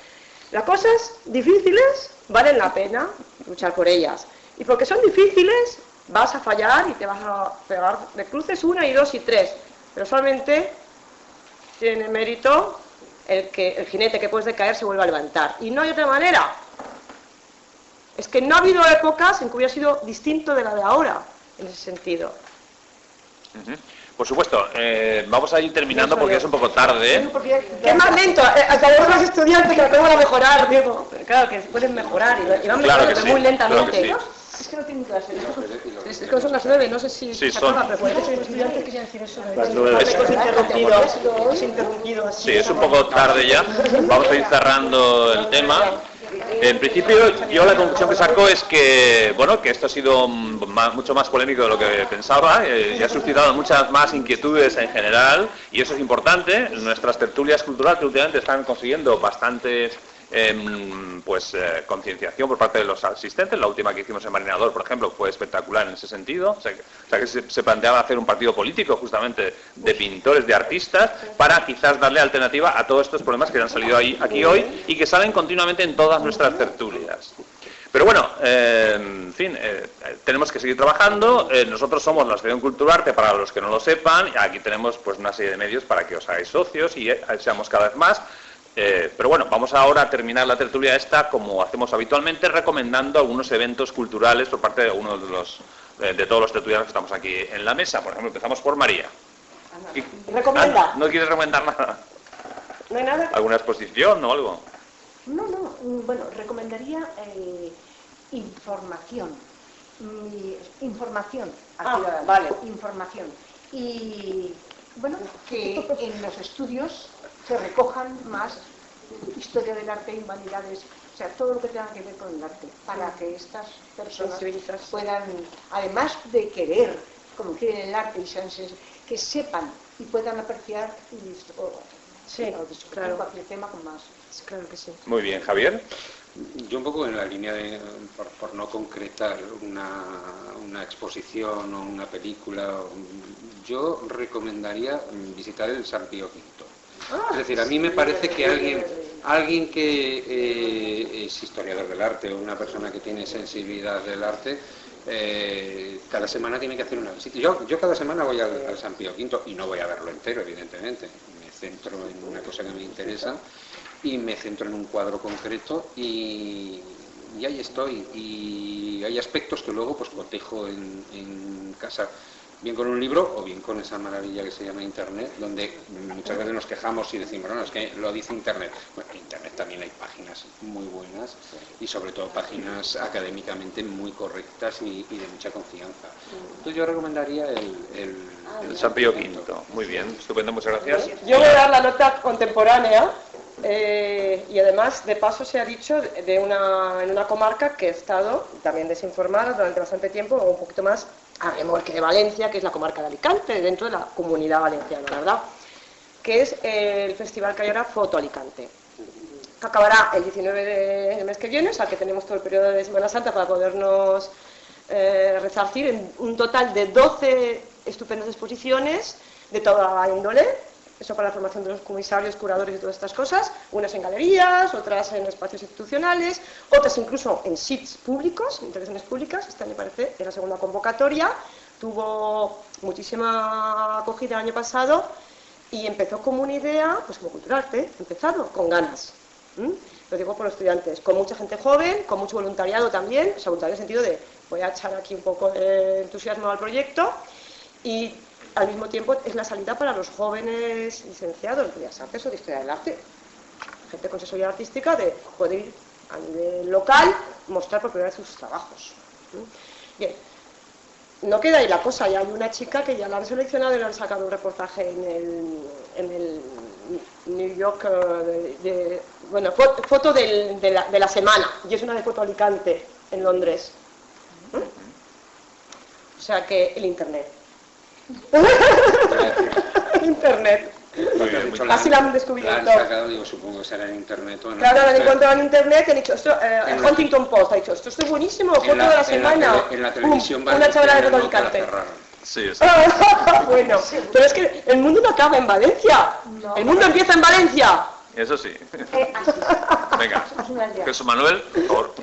Las cosas difíciles valen la pena luchar por ellas. Y porque son difíciles, vas a fallar y te vas a pegar de cruces 1 y 2 y 3. Pero solamente tiene mérito el que el jinete que puedes decaer se vuelva a levantar. Y no hay otra manera. Es que no ha habido épocas en que hubiera sido distinto de la de ahora, en ese sentido. Por supuesto, vamos a ir terminando porque es un poco tarde. ¿Qué más lento? Acabamos los estudiantes que lo van a mejorar, digo. Pero claro, que pueden mejorar y van mejorando muy lentamente. Claro que sí. Es que no tienen clase. Es que son las 9, no sé si sí, se son. acaba, pero puede que los estudiantes querían decir eso. Las 9. Interrumpidos. Sí, es un poco tarde ya. Vamos a ir cerrando el tema. En principio, yo la conclusión que saco es que, bueno, que esto ha sido mucho más polémico de lo que pensaba y ha suscitado muchas más inquietudes en general, y eso es importante. Nuestras tertulias culturales que últimamente están consiguiendo bastante concienciación por parte de los asistentes. La última que hicimos en Marinador, por ejemplo, fue espectacular en ese sentido. O sea que se planteaba hacer un partido político justamente de pintores, de artistas, para quizás darle alternativa a todos estos problemas que han salido aquí hoy y que salen continuamente en todas nuestras tertulias. Pero bueno, en fin, tenemos que seguir trabajando. Nosotros somos la Asociación Culturarte, para los que no lo sepan, y aquí tenemos pues una serie de medios para que os hagáis socios y seamos cada vez más. Pero bueno, vamos ahora a terminar la tertulia esta, como hacemos habitualmente, recomendando algunos eventos culturales por parte de algunos de todos los tertulianos que estamos aquí en la mesa. Por ejemplo, empezamos por María. ¿Recomienda? ¿No quieres recomendar nada? ¿No hay nada? ¿Alguna exposición o algo? No, bueno, recomendaría información. Información. Vale. Información. Y, bueno, que en los estudios se recojan más historia del arte, humanidades, o sea, todo lo que tenga que ver con el arte, para que estas personas puedan, además de querer, como quieren el arte, que sepan y puedan apreciar y discutir cualquier tema con más. Claro que sí. Muy bien, Javier. Yo un poco en la línea de, por no concretar una exposición o una película, yo recomendaría visitar el San Pío V. Es decir, a mí me parece que alguien que es historiador del arte o una persona que tiene sensibilidad del arte, cada semana tiene que hacer una visita. Yo cada semana voy al San Pío V y no voy a verlo entero, evidentemente. Me centro en una cosa que me interesa y me centro en un cuadro concreto y ahí estoy. Y hay aspectos que luego pues cotejo en casa, bien con un libro o bien con esa maravilla que se llama Internet, donde muchas veces nos quejamos y decimos, no, es que lo dice Internet. Bueno, en Internet también hay páginas muy buenas y sobre todo páginas académicamente muy correctas y de mucha confianza. Entonces yo recomendaría el San Pío V. Muy bien, estupendo, muchas gracias. Yo voy a dar la nota contemporánea y además, de paso, se ha dicho en una comarca que he estado también desinformada durante bastante tiempo, o un poquito más a remolque de Valencia, que es la comarca de Alicante, dentro de la Comunidad Valenciana, ¿verdad? Que es el festival que hay ahora Foto Alicante, que acabará el 19 del mes que viene, o sea que tenemos todo el periodo de Semana Santa para podernos resarcir en un total de 12 estupendas exposiciones de toda índole. Eso para la formación de los comisarios, curadores y todas estas cosas, unas en galerías, otras en espacios institucionales, otras incluso en sitios públicos, instalaciones públicas. Esta me parece es la segunda convocatoria, tuvo muchísima acogida el año pasado y empezó como una idea, pues como Culturarte, empezado con ganas. Lo digo por los estudiantes, con mucha gente joven, con mucho voluntariado también, o sea, voluntariado en el sentido de voy a echar aquí un poco de entusiasmo al proyecto y al mismo tiempo es la salida para los jóvenes licenciados de Bellas Artes o de Historia del Arte, gente con sensibilidad artística, de poder ir a nivel local, mostrar por primera vez sus trabajos. Bien, no queda ahí la cosa, ya hay una chica que ya la han seleccionado y le han sacado un reportaje en el New York, bueno, foto de la semana, y es una de Foto Alicante, en Londres. O sea que el Internet. Internet. Así la han descubierto. La han sacado, digo, supongo que será en Internet o en Claro, la han encontrado en Internet y han dicho, esto, el Huntington Post ha dicho, esto es buenísimo, foto de la semana. En la televisión una chavala de Foto Alicante. Sí, sí. Bueno, pero es que el mundo no acaba en Valencia. No. El mundo empieza en Valencia. Eso sí. Venga, Jesús Manuel, por favor.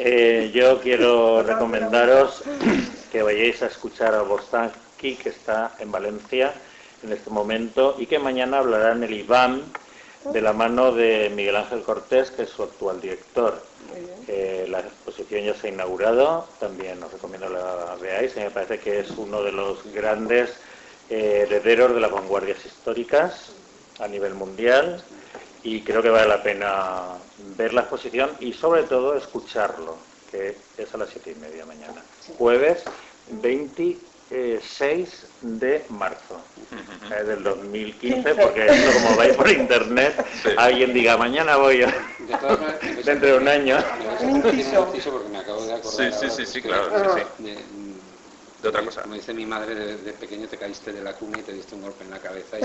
Yo quiero recomendaros que vayáis a escuchar a Bostanqui, que está en Valencia en este momento, y que mañana hablará en el IBAM de la mano de Miguel Ángel Cortés, que es su actual director. La exposición ya se ha inaugurado, también os recomiendo la veáis, y me parece que es uno de los grandes herederos de las vanguardias históricas a nivel mundial, y creo que vale la pena ver la exposición y sobre todo escucharlo, que es a las 7:30 mañana, jueves 26 de marzo del 2015, porque esto, como vais por internet, alguien diga mañana voy a... dentro de un año. Porque me acabo de acordar. Sí, claro. De otra cosa. Como dice mi madre, de pequeño te caíste de la cuna y te diste un golpe en la cabeza.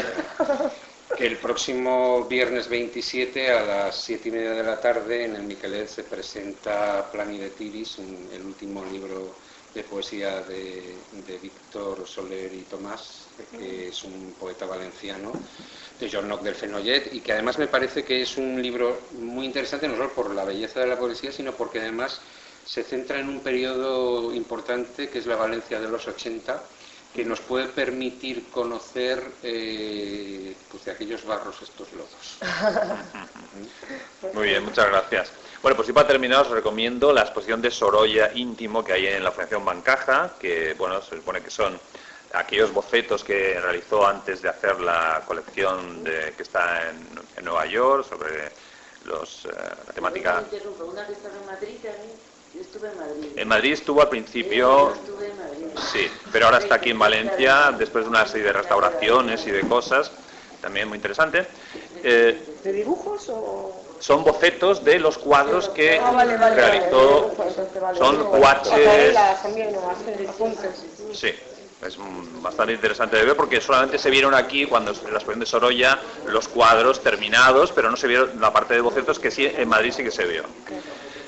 Que el próximo viernes 27 a las 7:30 de la tarde en el Miquelet se presenta Plani de Tiris, el último libro de poesía de Víctor Soler y Tomás, que es un poeta valenciano, de Joan Noc del Fenollet, y que además me parece que es un libro muy interesante, no solo por la belleza de la poesía, sino porque además se centra en un periodo importante que es la Valencia de los 80, que nos puede permitir conocer pues de aquellos barros estos lodos. Muy bien, muchas gracias. Bueno, pues y para terminar os recomiendo la exposición de Sorolla íntimo que hay en la Fundación Bancaja, que bueno, se supone que son aquellos bocetos que realizó antes de hacer la colección que está en Nueva York sobre la temática. Una que estaba en Madrid también. Yo estuve en Madrid. En Madrid estuvo al principio, estuve en Madrid. sí, pero ahora está aquí en Valencia después de una serie de restauraciones y de cosas, también muy interesante. ¿De dibujos o...? Son bocetos de los cuadros que realizó, Vale. son guaches. También, ¿no? Apuntes. Sí, es bastante interesante de ver porque solamente se vieron aquí cuando en la exposición de Sorolla los cuadros terminados, pero no se vieron la parte de bocetos que sí en Madrid sí que se vio.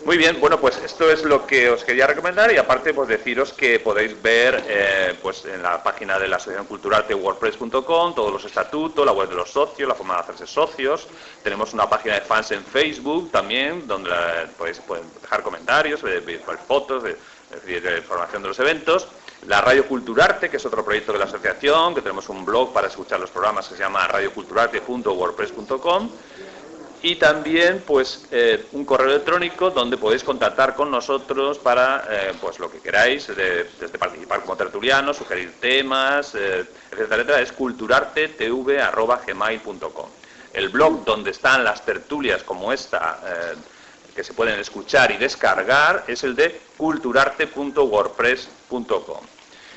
Muy bien, bueno, pues esto es lo que os quería recomendar y aparte pues deciros que podéis ver pues en la página de la Asociación Cultural de wordpress.com todos los estatutos, la web de los socios, la forma de hacerse socios. Tenemos una página de fans en Facebook también donde pueden dejar comentarios, ver fotos, decir información de los eventos. La Radio Culturarte, que es otro proyecto de la asociación, que tenemos un blog para escuchar los programas que se llama radioculturarte.wordpress.com. Y también pues un correo electrónico donde podéis contactar con nosotros para pues lo que queráis, desde participar como tertulianos, sugerir temas, etcétera, etcétera, es culturartetv@gmail.com. El blog donde están las tertulias como esta, que se pueden escuchar y descargar, es el de culturarte.wordpress.com.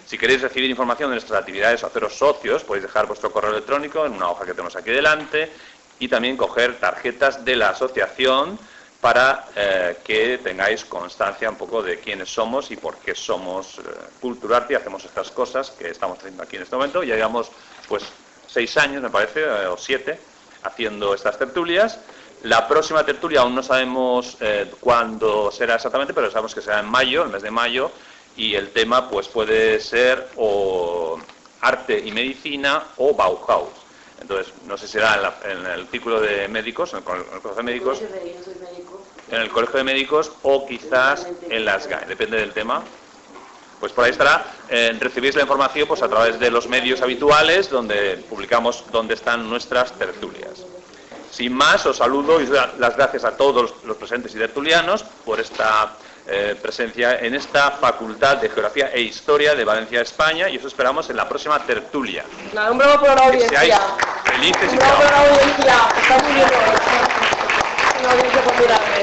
Si queréis recibir información de nuestras actividades o haceros socios, podéis dejar vuestro correo electrónico en una hoja que tenemos aquí delante y también coger tarjetas de la asociación para que tengáis constancia un poco de quiénes somos y por qué somos Culturarte y hacemos estas cosas que estamos haciendo aquí en este momento. Ya llevamos pues 6 años, me parece, o 7, haciendo estas tertulias. La próxima tertulia aún no sabemos cuándo será exactamente, pero sabemos que será en mayo, el mes de mayo, y el tema pues puede ser o arte y medicina o Bauhaus. Entonces, no sé si será en el círculo de médicos, en el colegio de médicos, en el colegio de médicos o quizás en las GAE, depende del tema. Pues por ahí estará. Recibís la información pues a través de los medios habituales donde publicamos dónde están nuestras tertulias. Sin más, os saludo y os doy las gracias a todos los presentes y tertulianos por esta presencia en esta Facultad de Geografía e Historia de Valencia, España, y os esperamos en la próxima tertulia. Nada, un bravo por la audiencia. Que seáis felices y un bravo por la audiencia. Está muy bien. Una audiencia formidable.